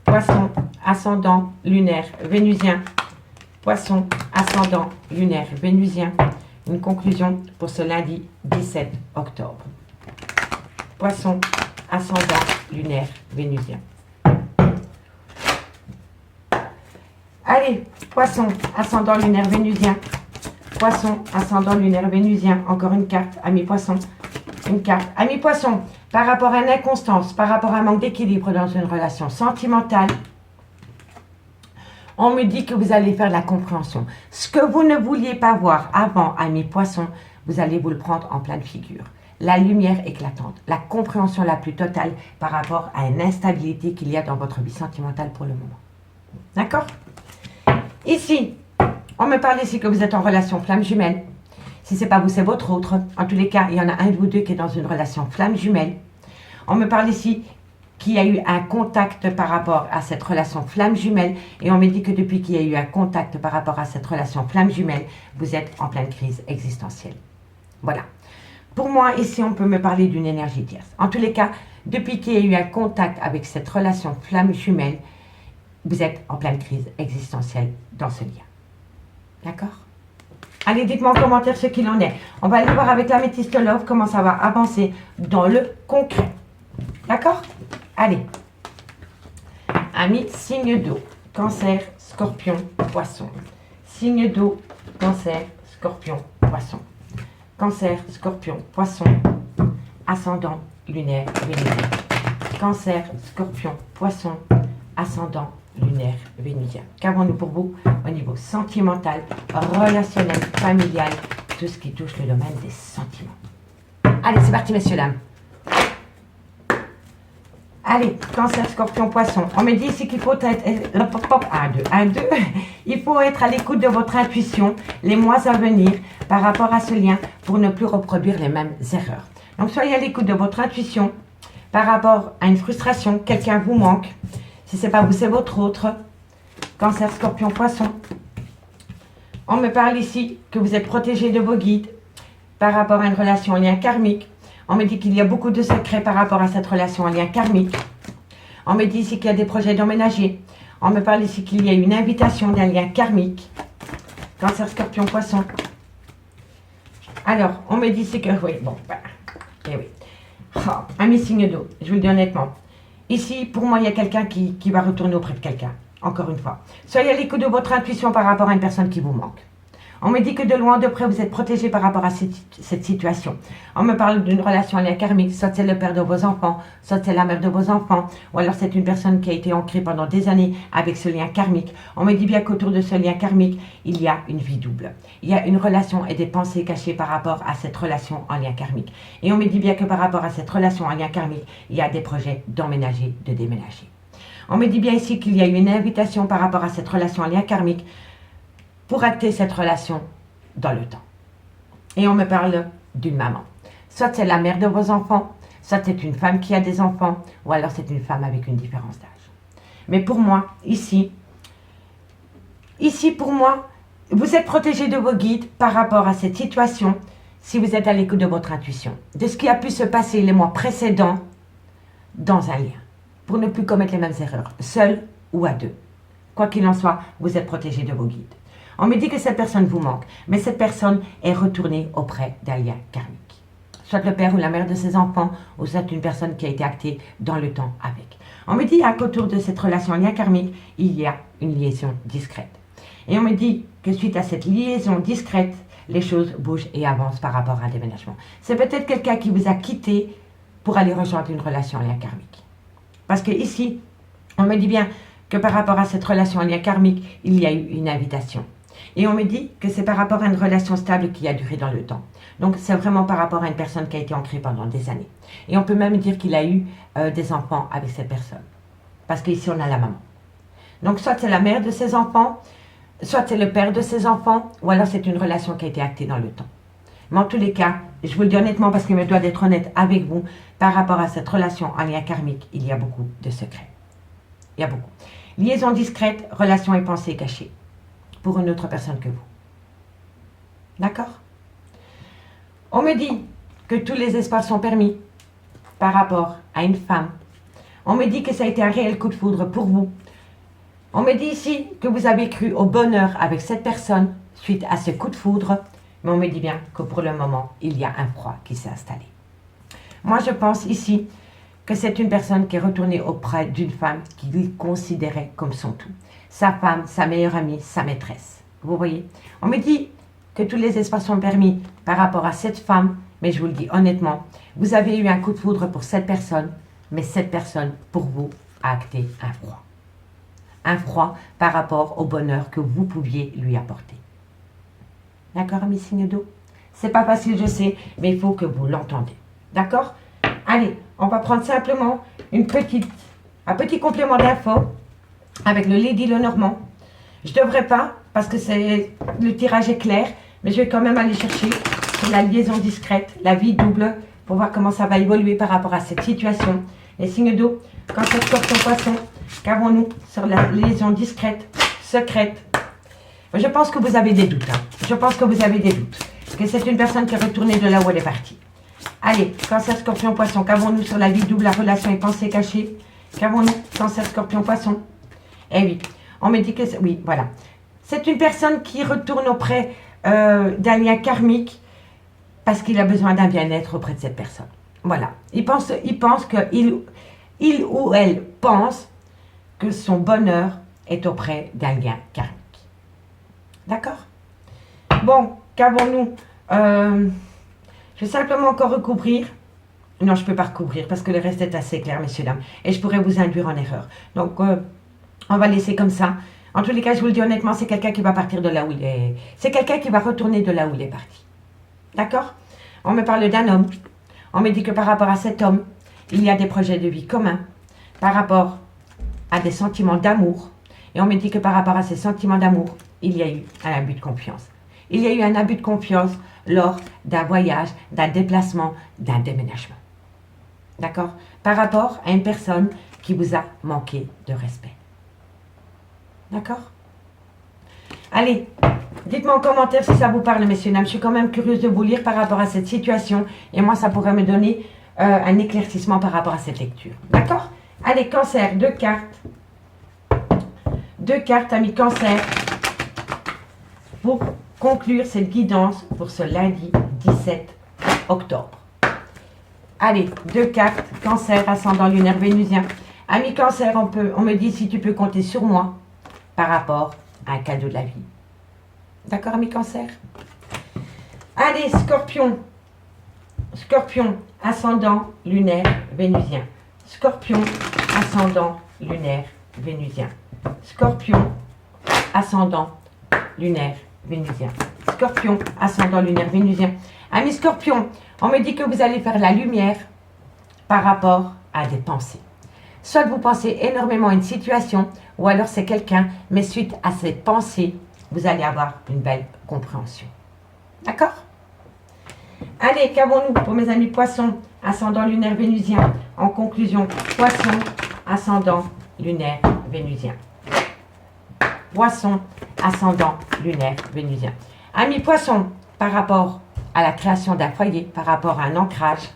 Poisson, ascendant lunaire vénusien. Poisson, ascendant lunaire vénusien. Une conclusion pour ce lundi 17 octobre. Poisson, ascendant lunaire vénusien. Allez, Poisson, ascendant lunaire vénusien. Poisson, ascendant lunaire vénusien. Encore une carte, ami Poisson. Une carte. Ami Poisson, par rapport à une inconstance, par rapport à un manque d'équilibre dans une relation sentimentale, on me dit que vous allez faire de la compréhension. Ce que vous ne vouliez pas voir avant, ami Poisson, vous allez vous le prendre en pleine figure. La lumière éclatante, la compréhension la plus totale par rapport à une instabilité qu'il y a dans votre vie sentimentale pour le moment. D'accord? Ici, on me parle ici que vous êtes en relation flamme jumelle. Si ce n'est pas vous, c'est votre autre. En tous les cas, il y en a un de vous deux qui est dans une relation flamme jumelle. On me parle ici qu'il y a eu un contact par rapport à cette relation flamme jumelle. Et on me dit que depuis qu'il y a eu un contact par rapport à cette relation flamme jumelle, vous êtes en pleine crise existentielle. Voilà. Pour moi, ici, on peut me parler d'une énergie tierce. En tous les cas, depuis qu'il y a eu un contact avec cette relation flamme jumelle, vous êtes en pleine crise existentielle dans ce lien. D'accord? Allez, dites-moi en commentaire ce qu'il en est. On va aller voir avec l'améthyste love comment ça va avancer dans le concret. D'accord? Allez. Amis, signe d'eau. Cancer, scorpion, poisson. Signe d'eau, cancer, scorpion, poisson. Cancer, scorpion, poisson. Ascendant, lunaire, vénusien. Cancer, scorpion, poisson. Ascendant, lunaire, vénusien. Qu'avons-nous pour vous au niveau sentimental, relationnel, familial, tout ce qui touche le domaine des sentiments. Allez, c'est parti, messieurs, dames. Allez, cancer, scorpion, poisson. On me dit ici qu'il faut être... Il faut être à l'écoute de votre intuition les mois à venir par rapport à ce lien pour ne plus reproduire les mêmes erreurs. Donc, soyez à l'écoute de votre intuition par rapport à une frustration, quelqu'un vous manque. Si ce n'est pas vous, c'est votre autre. Cancer, scorpion, poisson. On me parle ici que vous êtes protégé de vos guides par rapport à une relation en lien karmique. On me dit qu'il y a beaucoup de secrets par rapport à cette relation en lien karmique. On me dit ici qu'il y a des projets d'emménager. On me parle ici qu'il y a une invitation d'un lien karmique. Cancer, scorpion, poisson. Alors, on me dit ici que... Oui, bon, voilà. Eh oui. Oh, ami signe d'eau, je vous le dis honnêtement. Ici, pour moi, il y a quelqu'un qui va retourner auprès de quelqu'un. Encore une fois. Soyez à l'écoute de votre intuition par rapport à une personne qui vous manque. On me dit que de loin, de près, vous êtes protégé par rapport à cette situation. On me parle d'une relation en lien karmique, soit c'est le père de vos enfants, soit c'est la mère de vos enfants, ou alors c'est une personne qui a été ancrée pendant des années avec ce lien karmique. On me dit bien qu'autour de ce lien karmique, il y a une vie double. Il y a une relation et des pensées cachées par rapport à cette relation en lien karmique. Et on me dit bien que par rapport à cette relation en lien karmique, il y a des projets d'emménager, de déménager. On me dit bien ici qu'il y a une invitation par rapport à cette relation en lien karmique pour acter cette relation dans le temps. Et on me parle d'une maman. Soit c'est la mère de vos enfants, soit c'est une femme qui a des enfants, ou alors c'est une femme avec une différence d'âge. Mais pour moi, ici pour moi, vous êtes protégé de vos guides par rapport à cette situation si vous êtes à l'écoute de votre intuition, de ce qui a pu se passer les mois précédents dans un lien, pour ne plus commettre les mêmes erreurs, seul ou à deux. Quoi qu'il en soit, vous êtes protégé de vos guides. On me dit que cette personne vous manque, mais cette personne est retournée auprès d'un lien karmique. Soit le père ou la mère de ses enfants, ou soit une personne qui a été actée dans le temps avec. On me dit qu'autour de cette relation lien karmique, il y a une liaison discrète. Et on me dit que suite à cette liaison discrète, les choses bougent et avancent par rapport à un déménagement. C'est peut-être quelqu'un qui vous a quitté pour aller rejoindre une relation lien karmique. Parce que ici, on me dit bien que par rapport à cette relation lien karmique, il y a eu une invitation. Et on me dit que c'est par rapport à une relation stable qui a duré dans le temps. Donc c'est vraiment par rapport à une personne qui a été ancrée pendant des années. Et on peut même dire qu'il a eu des enfants avec cette personne. Parce qu'ici on a la maman. Donc soit c'est la mère de ses enfants, soit c'est le père de ses enfants, ou alors c'est une relation qui a été actée dans le temps. Mais en tous les cas, je vous le dis honnêtement parce qu'il me doit d'être honnête avec vous, par rapport à cette relation en lien karmique, il y a beaucoup de secrets. Il y a beaucoup. Liaison discrète, relation et pensée cachée. Pour une autre personne que vous. D'accord? On me dit que tous les espaces sont permis par rapport à une femme. On me dit que ça a été un réel coup de foudre pour vous. On me dit ici que vous avez cru au bonheur avec cette personne suite à ce coup de foudre, mais on me dit bien que pour le moment, il y a un froid qui s'est installé. Moi, je pense ici que c'est une personne qui est retournée auprès d'une femme qui lui considérait comme son tout. Sa femme, sa meilleure amie, sa maîtresse. Vous voyez? On me dit que tous les espaces sont permis par rapport à cette femme, mais je vous le dis honnêtement, vous avez eu un coup de foudre pour cette personne, mais cette personne, pour vous, a acté un froid. Un froid par rapport au bonheur que vous pouviez lui apporter. D'accord, amis signes d'eau? C'est pas facile, je sais, mais il faut que vous l'entendez. D'accord? Allez, on va prendre simplement un petit complément d'info avec le Lady Lenormand. Je ne devrais pas, parce que le tirage est clair, mais je vais quand même aller chercher sur la liaison discrète, la vie double, pour voir comment ça va évoluer par rapport à cette situation. Les signes d'eau, cancer, scorpion, poisson, qu'avons-nous sur la liaison discrète, secrète? Je pense que vous avez des doutes. Je pense que vous avez des doutes. Que c'est une personne qui est retournée de là où elle est partie. Allez, cancer, scorpion, poisson, qu'avons-nous sur la vie double, la relation et pensée cachée? Qu'avons-nous? Cancer, scorpion, poisson. Eh oui, on me dit que... Oui, voilà. C'est une personne qui retourne auprès d'un lien karmique parce qu'il a besoin d'un bien-être auprès de cette personne. Voilà. Il pense que il ou elle pense que son bonheur est auprès d'un lien karmique. D'accord? Bon, qu'avons-nous? Je vais simplement encore recouvrir. Non, je ne peux pas recouvrir parce que le reste est assez clair, messieurs, dames. Et je pourrais vous induire en erreur. Donc, on va laisser comme ça. En tous les cas, je vous le dis honnêtement, c'est quelqu'un qui va partir de là où il est. C'est quelqu'un qui va retourner de là où il est parti. D'accord? On me parle d'un homme. On me dit que par rapport à cet homme, il y a des projets de vie communs. Par rapport à des sentiments d'amour. Et on me dit que par rapport à ces sentiments d'amour, il y a eu un abus de confiance. Il y a eu un abus de confiance lors d'un voyage, d'un déplacement, d'un déménagement. D'accord? Par rapport à une personne qui vous a manqué de respect. D'accord? Allez, dites-moi en commentaire si ça vous parle, messieurs, dames. Je suis quand même curieuse de vous lire par rapport à cette situation. Et moi, ça pourrait me donner un éclaircissement par rapport à cette lecture. D'accord? Allez, cancer, 2 cartes. 2 cartes, amis cancer. Pour conclure cette guidance pour ce lundi 17 octobre. Allez, 2 cartes, cancer, ascendant lunaire vénusien. Amis cancer, on me dit si tu peux compter sur moi par rapport à un cadeau de la vie. D'accord, amis cancer? Allez, scorpion. Scorpion, ascendant lunaire vénusien. Scorpion, ascendant lunaire vénusien. Scorpion, ascendant lunaire vénusien. Scorpion, ascendant lunaire vénusien. Amis scorpion, on me dit que vous allez faire la lumière par rapport à des pensées. Soit vous pensez énormément à une situation, ou alors c'est quelqu'un, mais suite à ces pensées, vous allez avoir une belle compréhension. D'accord? Allez, qu'avons-nous pour mes amis poissons, ascendant lunaire vénusien? En conclusion, poisson, ascendant lunaire vénusien. Poisson, ascendant lunaire vénusien. Amis poissons, par rapport à la création d'un foyer, par rapport à un ancrage,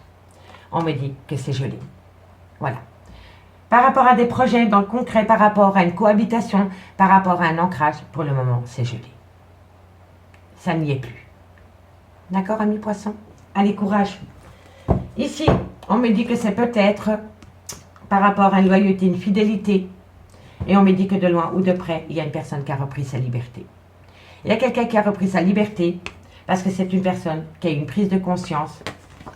on me dit que c'est gelé. Voilà. Par rapport à des projets dans le concret, par rapport à une cohabitation, par rapport à un ancrage, pour le moment, c'est gelé. Ça n'y est plus. D'accord, amis poissons? Allez, courage. Ici, on me dit que c'est peut-être par rapport à une loyauté, une fidélité. Et on me dit que de loin ou de près, il y a une personne qui a repris sa liberté. Il y a quelqu'un qui a repris sa liberté parce que c'est une personne qui a eu une prise de conscience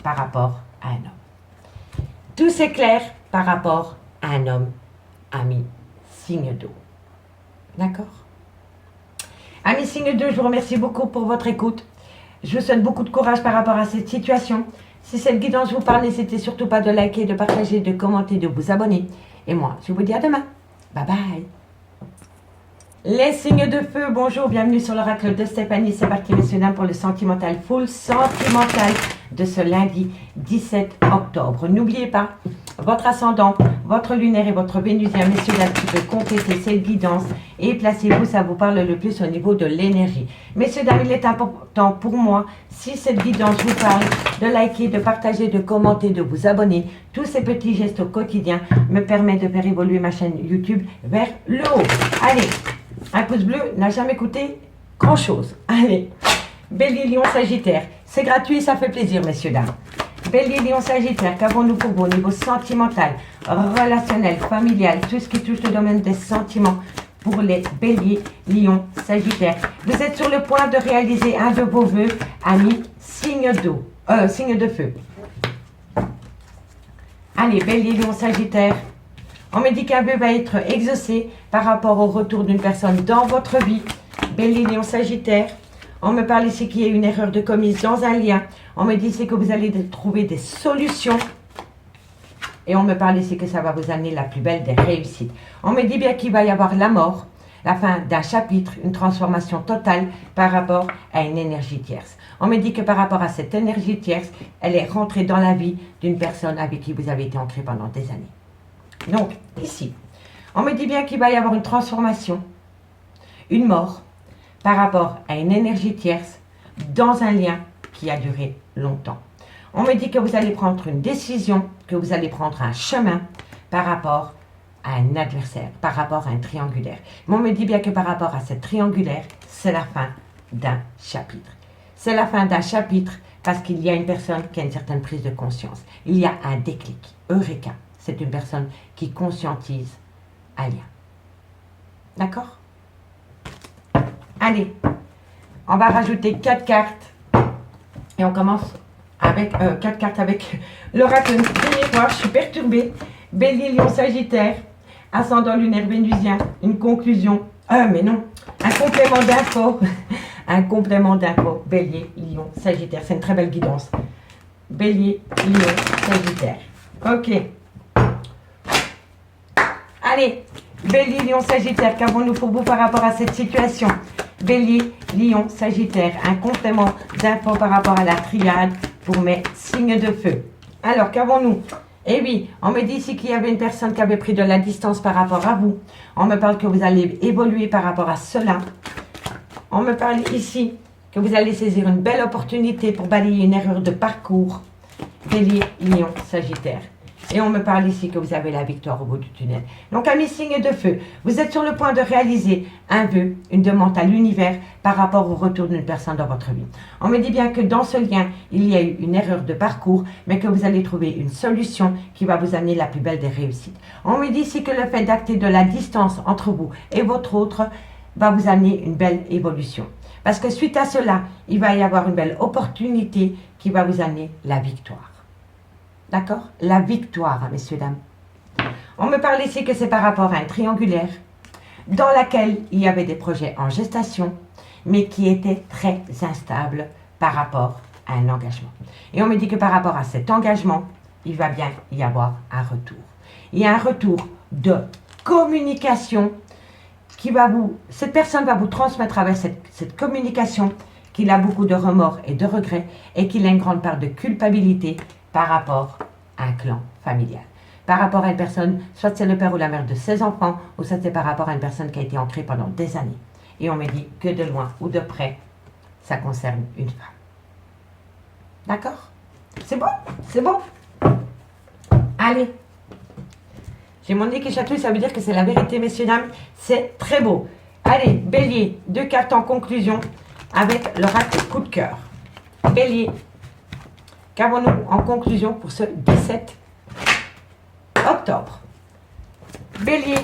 par rapport à un homme. Tout s'éclaire par rapport à un homme, ami, signe d'eau. D'accord? Ami signe d'eau, je vous remercie beaucoup pour votre écoute. Je vous souhaite beaucoup de courage par rapport à cette situation. Si cette guidance vous parle, n'hésitez surtout pas de liker, de partager, de commenter, de vous abonner. Et moi, je vous dis à demain. Bye bye. Les signes de feu, bonjour, bienvenue sur l'oracle de Stéphanie. C'est parti, messieurs, dames, pour le sentimental full sentimental de ce lundi 17 octobre. N'oubliez pas, votre ascendant, votre lunaire et votre vénusien, messieurs, dames, qui peut compléter cette guidance et placez-vous, ça vous parle le plus au niveau de l'énergie. Messieurs, dames, il est important pour moi, si cette guidance vous parle, de liker, de partager, de commenter, de vous abonner. Tous ces petits gestes au quotidien me permettent de faire évoluer ma chaîne YouTube vers le haut. Allez, un pouce bleu n'a jamais coûté grand-chose. Allez, Bélier, Lion, Sagittaire. C'est gratuit, ça fait plaisir, messieurs, dames. Bélier, Lion, Sagittaire, qu'avons-nous pour vous au niveau sentimental, relationnel, familial, tout ce qui touche le domaine des sentiments pour les Béliers, Lion, Sagittaire. Vous êtes sur le point de réaliser un de vos vœux, amis, signe d'eau, signe de feu. Allez, Bélier, Lion, Sagittaire. On me dit qu'un vœu va être exaucé par rapport au retour d'une personne dans votre vie. Bélier, Lion, Sagittaire. On me parle ici qu'il y a une erreur de commise dans un lien. On me dit c'est que vous allez trouver des solutions. Et on me parle ici que ça va vous amener la plus belle des réussites. On me dit bien qu'il va y avoir la mort, la fin d'un chapitre, une transformation totale par rapport à une énergie tierce. On me dit que par rapport à cette énergie tierce, elle est rentrée dans la vie d'une personne avec qui vous avez été ancré pendant des années. Donc, ici, on me dit bien qu'il va y avoir une transformation, une mort, par rapport à une énergie tierce dans un lien qui a duré longtemps. On me dit que vous allez prendre une décision, que vous allez prendre un chemin par rapport à un adversaire, par rapport à un triangulaire. Mais on me dit bien que par rapport à cette triangulaire, c'est la fin d'un chapitre. C'est la fin d'un chapitre parce qu'il y a une personne qui a une certaine prise de conscience. Il y a un déclic. Eureka, c'est une personne qui conscientise un lien. D'accord? Allez, on va rajouter 4 cartes et on commence avec 4 cartes avec l'oracle du miroir. Je suis perturbée. Bélier, Lion, Sagittaire, ascendant lunaire vénusien, une conclusion. Mais non, un complément d'info. Un complément d'info. Bélier, Lion, Sagittaire. C'est une très belle guidance. Bélier, Lion, Sagittaire. Ok. Allez, Bélier, Lion, Sagittaire. Qu'avons-nous pour vous par rapport à cette situation? Bélier, Lion, Sagittaire. Un complément d'info par rapport à la triade pour mes signes de feu. Alors, qu'avons-nous? Eh oui, on me dit ici qu'il y avait une personne qui avait pris de la distance par rapport à vous. On me parle que vous allez évoluer par rapport à cela. On me parle ici que vous allez saisir une belle opportunité pour balayer une erreur de parcours. Bélier, Lion, Sagittaire. Et on me parle ici que vous avez la victoire au bout du tunnel. Donc, amis signes de feu, vous êtes sur le point de réaliser un vœu, une demande à l'univers par rapport au retour d'une personne dans votre vie. On me dit bien que dans ce lien, il y a eu une erreur de parcours, mais que vous allez trouver une solution qui va vous amener la plus belle des réussites. On me dit ici que le fait d'acter de la distance entre vous et votre autre va vous amener une belle évolution. Parce que suite à cela, il va y avoir une belle opportunité qui va vous amener la victoire. D'accord? La victoire, messieurs, dames. On me parle ici que c'est par rapport à un triangulaire dans laquelle il y avait des projets en gestation, mais qui étaient très instables par rapport à un engagement. Et on me dit que par rapport à cet engagement, il va bien y avoir un retour. Il y a un retour de communication qui va cette personne va vous transmettre avec cette communication qu'il a beaucoup de remords et de regrets et qu'il a une grande part de culpabilité par rapport à un clan familial. Par rapport à une personne, soit c'est le père ou la mère de ses enfants, ou soit c'est par rapport à une personne qui a été ancrée pendant des années. Et on me dit que de loin ou de près, ça concerne une femme. D'accord? C'est bon? C'est bon? Allez. J'ai mon nez qui chatouille, ça veut dire que c'est la vérité, messieurs, dames. C'est très beau. Allez, Bélier, 2 cartes en conclusion avec l'oracle coup de cœur. Bélier. Qu'avons-nous en conclusion pour ce 17 octobre? Bélier,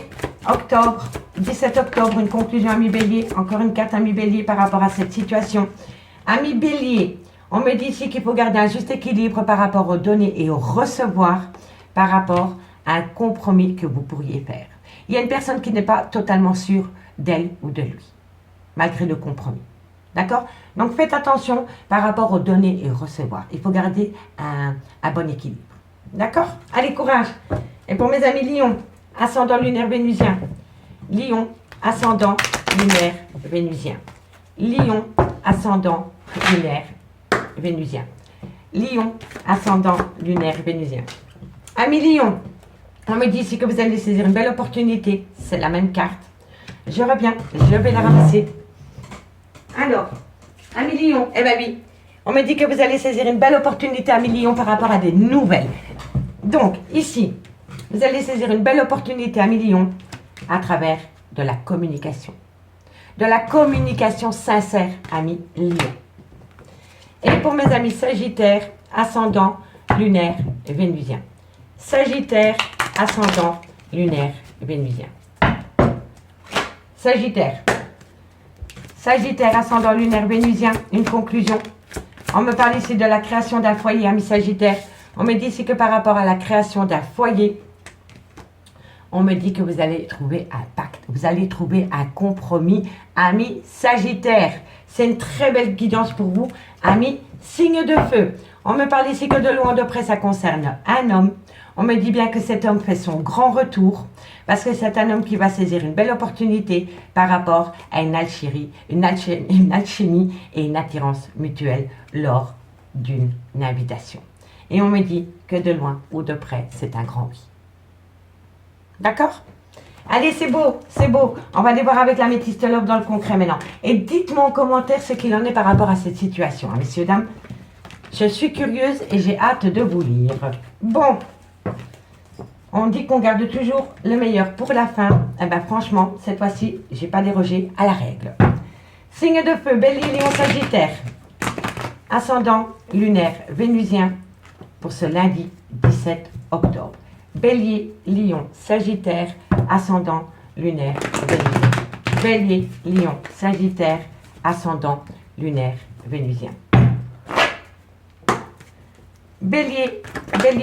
octobre, 17 octobre, une conclusion, ami Bélier. Encore une carte, ami Bélier, par rapport à cette situation. Ami Bélier, on me dit ici qu'il faut garder un juste équilibre par rapport aux donner et au recevoir, par rapport à un compromis que vous pourriez faire. Il y a une personne qui n'est pas totalement sûre d'elle ou de lui, malgré le compromis. D'accord? Donc, faites attention par rapport aux donner et recevoir. Il faut garder un bon équilibre. D'accord? Allez, courage. Et pour mes amis Lion, ascendant lunaire vénusien. Lion, ascendant lunaire vénusien. Lion, ascendant lunaire vénusien. Lion, ascendant lunaire vénusien. Amis Lion, on me dit ici que vous allez saisir une belle opportunité. C'est la même carte. Je reviens, je vais la ramasser. Alors, amis Lion, eh bien oui, on me dit que vous allez saisir une belle opportunité, amis Lion, par rapport à des nouvelles. Donc, ici, vous allez saisir une belle opportunité, amis Lion, à travers de la communication. De la communication sincère, amis Lion. Et pour mes amis Sagittaire, ascendant, lunaire, vénusien. Sagittaire, ascendant, lunaire, vénusien. Sagittaire. Sagittaire, ascendant lunaire vénusien, une conclusion. On me parle ici de la création d'un foyer, ami Sagittaire. On me dit ici que par rapport à la création d'un foyer, on me dit que vous allez trouver un pacte, vous allez trouver un compromis, ami Sagittaire. C'est une très belle guidance pour vous, ami signe de feu. On me parle ici que de loin de près, ça concerne un homme. On me dit bien que cet homme fait son grand retour parce que c'est un homme qui va saisir une belle opportunité par rapport à une alchimie et une attirance mutuelle lors d'une invitation. Et on me dit que de loin ou de près, c'est un grand oui. D'accord? Allez, c'est beau, c'est beau. On va aller voir avec la métiste love dans le concret maintenant. Et dites-moi en commentaire ce qu'il en est par rapport à cette situation, hein, messieurs, dames. Je suis curieuse et j'ai hâte de vous lire. Bon. On dit qu'on garde toujours le meilleur pour la fin. Eh bien franchement, cette fois-ci, j'ai pas dérogé à la règle. Signe de feu, Bélier, Lion, Sagittaire. Ascendant lunaire vénusien pour ce lundi 17 octobre. Bélier, Lion, Sagittaire, ascendant lunaire vénusien. Bélier, Lion, Sagittaire, ascendant lunaire vénusien. Bélier,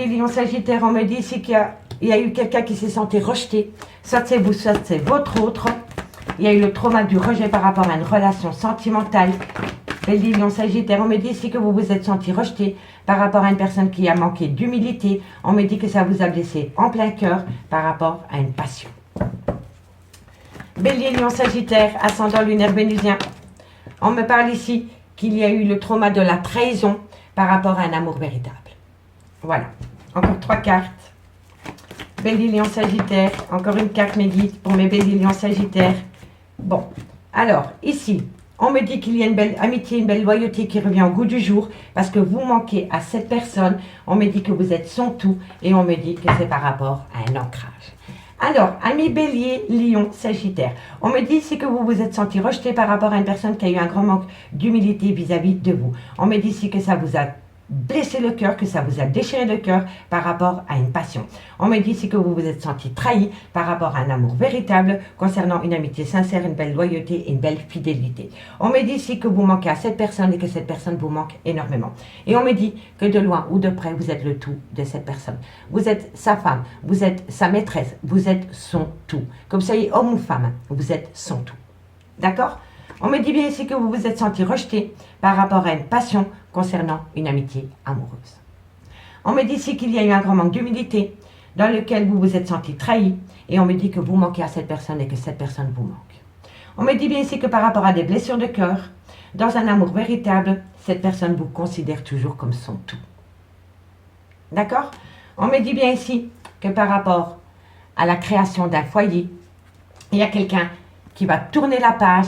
Lion, Sagittaire, on me dit ici qu'il y a eu quelqu'un qui s'est senti rejeté. Soit c'est vous, soit c'est votre autre. Il y a eu le trauma du rejet par rapport à une relation sentimentale. Bélier, Lion, Sagittaire, on me dit ici que vous vous êtes senti rejeté par rapport à une personne qui a manqué d'humilité. On me dit que ça vous a blessé en plein cœur par rapport à une passion. Bélier, Lion, Sagittaire, ascendant lunaire vénusien. On me parle ici qu'il y a eu le trauma de la trahison par rapport à un amour véritable. Voilà. Encore 3 cartes. Bélier, Lion, Sagittaire. Encore une carte, mes guides, pour mes Bélier, Lion, Sagittaire. Bon. Alors, ici, on me dit qu'il y a une belle amitié, une belle loyauté qui revient au goût du jour parce que vous manquez à cette personne. On me dit que vous êtes son tout et on me dit que c'est par rapport à un ancrage. Alors, amis Bélier, Lion, Sagittaire, on me dit ici que vous vous êtes senti rejeté par rapport à une personne qui a eu un grand manque d'humilité vis-à-vis de vous. On me dit ici que ça vous a blessé le cœur, que ça vous a déchiré le cœur par rapport à une passion. On me dit ici que vous vous êtes senti trahi par rapport à un amour véritable concernant une amitié sincère, une belle loyauté et une belle fidélité. On me dit ici que vous manquez à cette personne et que cette personne vous manque énormément. Et on me dit que de loin ou de près, vous êtes le tout de cette personne. Vous êtes sa femme, vous êtes sa maîtresse, vous êtes son tout. Que vous soyez homme ou femme, vous êtes son tout. D'accord ? On me dit bien ici que vous vous êtes senti rejeté par rapport à une passion concernant une amitié amoureuse. On me dit ici qu'il y a eu un grand manque d'humilité dans lequel vous vous êtes senti trahi et on me dit que vous manquez à cette personne et que cette personne vous manque. On me dit bien ici que par rapport à des blessures de cœur, dans un amour véritable, cette personne vous considère toujours comme son tout. D'accord ? On me dit bien ici que par rapport à la création d'un foyer, il y a quelqu'un qui va tourner la page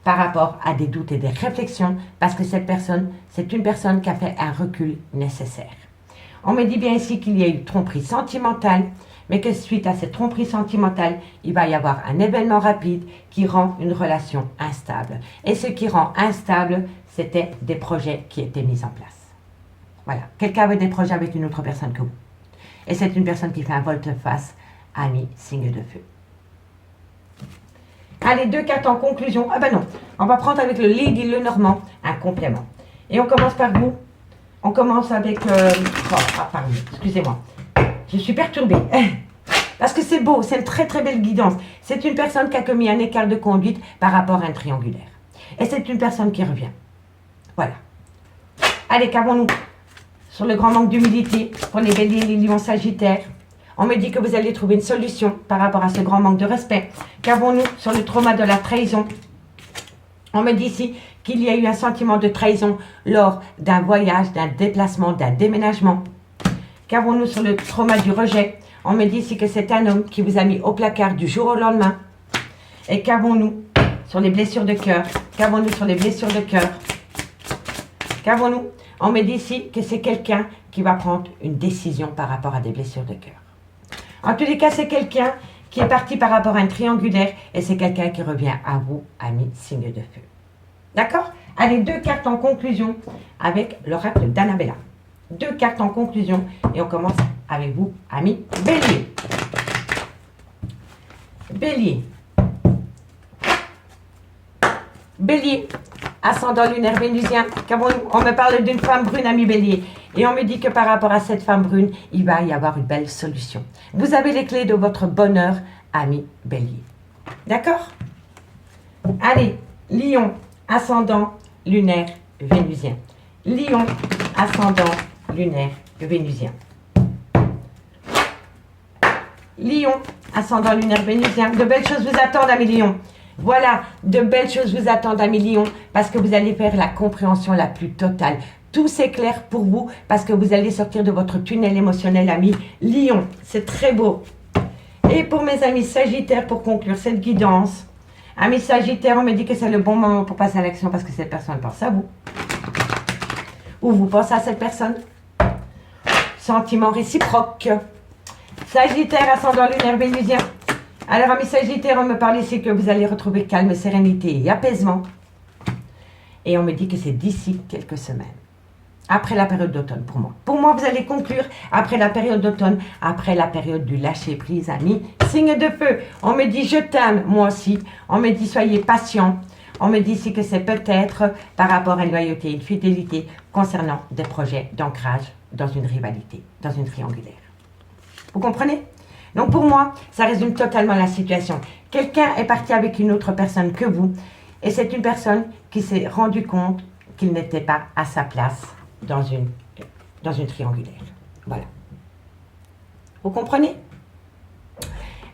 par rapport à des doutes et des réflexions, parce que cette personne, c'est une personne qui a fait un recul nécessaire. On me dit bien ici qu'il y a eu tromperie sentimentale, mais que suite à cette tromperie sentimentale, il va y avoir un événement rapide qui rend une relation instable. Et ce qui rend instable, c'était des projets qui étaient mis en place. Voilà, quelqu'un avait des projets avec une autre personne que vous. Et c'est une personne qui fait un volte-face, ami, signe de feu. Allez, 2 cartes en conclusion. Ah ben non, on va prendre avec le Lady Lenormand un complément. Et on commence par vous. On commence avec... pardon, excusez-moi. Je suis perturbée. Parce que c'est beau, c'est une très très belle guidance. C'est une personne qui a commis un écart de conduite par rapport à un triangulaire. Et c'est une personne qui revient. Voilà. Allez, qu'avons-nous sur le grand manque d'humilité pour les Béliers, les Lions, Sagittaires? On me dit que vous allez trouver une solution par rapport à ce grand manque de respect. Qu'avons-nous sur le trauma de la trahison? On me dit ici qu'il y a eu un sentiment de trahison lors d'un voyage, d'un déplacement, d'un déménagement. Qu'avons-nous sur le trauma du rejet? On me dit ici que c'est un homme qui vous a mis au placard du jour au lendemain. Et qu'avons-nous sur les blessures de cœur? Qu'avons-nous sur les blessures de cœur? Qu'avons-nous? On me dit ici que c'est quelqu'un qui va prendre une décision par rapport à des blessures de cœur. En tous les cas, c'est quelqu'un qui est parti par rapport à un triangulaire et c'est quelqu'un qui revient à vous, ami signe de feu. D'accord? Allez, 2 cartes en conclusion avec l'oracle d'Annabella. 2 cartes en conclusion et on commence avec vous, ami Bélier. Bélier. Bélier, ascendant lunaire vénusien. On me parle d'une femme brune, ami Bélier. Et on me dit que par rapport à cette femme brune, il va y avoir une belle solution. Vous avez les clés de votre bonheur, ami Bélier. D'accord? Allez, Lion, ascendant lunaire vénusien. Lion, ascendant lunaire vénusien. Lion, ascendant lunaire vénusien. De belles choses vous attendent, ami Lion. Voilà, de belles choses vous attendent, ami Lion, parce que vous allez faire la compréhension la plus totale. Tout s'éclaire pour vous parce que vous allez sortir de votre tunnel émotionnel, ami Lion. C'est très beau. Et pour mes amis Sagittaires, pour conclure cette guidance, amis Sagittaires, on me dit que c'est le bon moment pour passer à l'action parce que cette personne pense à vous. Ou vous pensez à cette personne. Sentiment réciproque. Sagittaire, ascendant lunaire vénusien. Alors, amis Sagittaires, on me parle ici que vous allez retrouver calme, sérénité et apaisement. Et on me dit que c'est d'ici quelques semaines. Après la période d'automne, pour moi. Pour moi, vous allez conclure après la période d'automne, après la période du lâcher-prise, amis. Signe de feu. On me dit je t'aime, moi aussi. On me dit soyez patient. On me dit ici que c'est peut-être par rapport à une loyauté, une fidélité concernant des projets d'ancrage dans une rivalité, dans une triangulaire. Vous comprenez? Donc pour moi, ça résume totalement la situation. Quelqu'un est parti avec une autre personne que vous, et c'est une personne qui s'est rendu compte qu'il n'était pas à sa place dans une triangulaire. Voilà. Vous comprenez?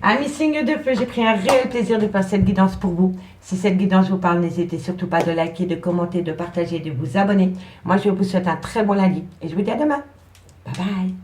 Amis signes de feu, j'ai pris un réel plaisir de faire cette guidance pour vous. Si cette guidance vous parle, n'hésitez surtout pas de liker, de commenter, de partager, de vous abonner. Moi, je vous souhaite un très bon lundi et je vous dis à demain. Bye bye.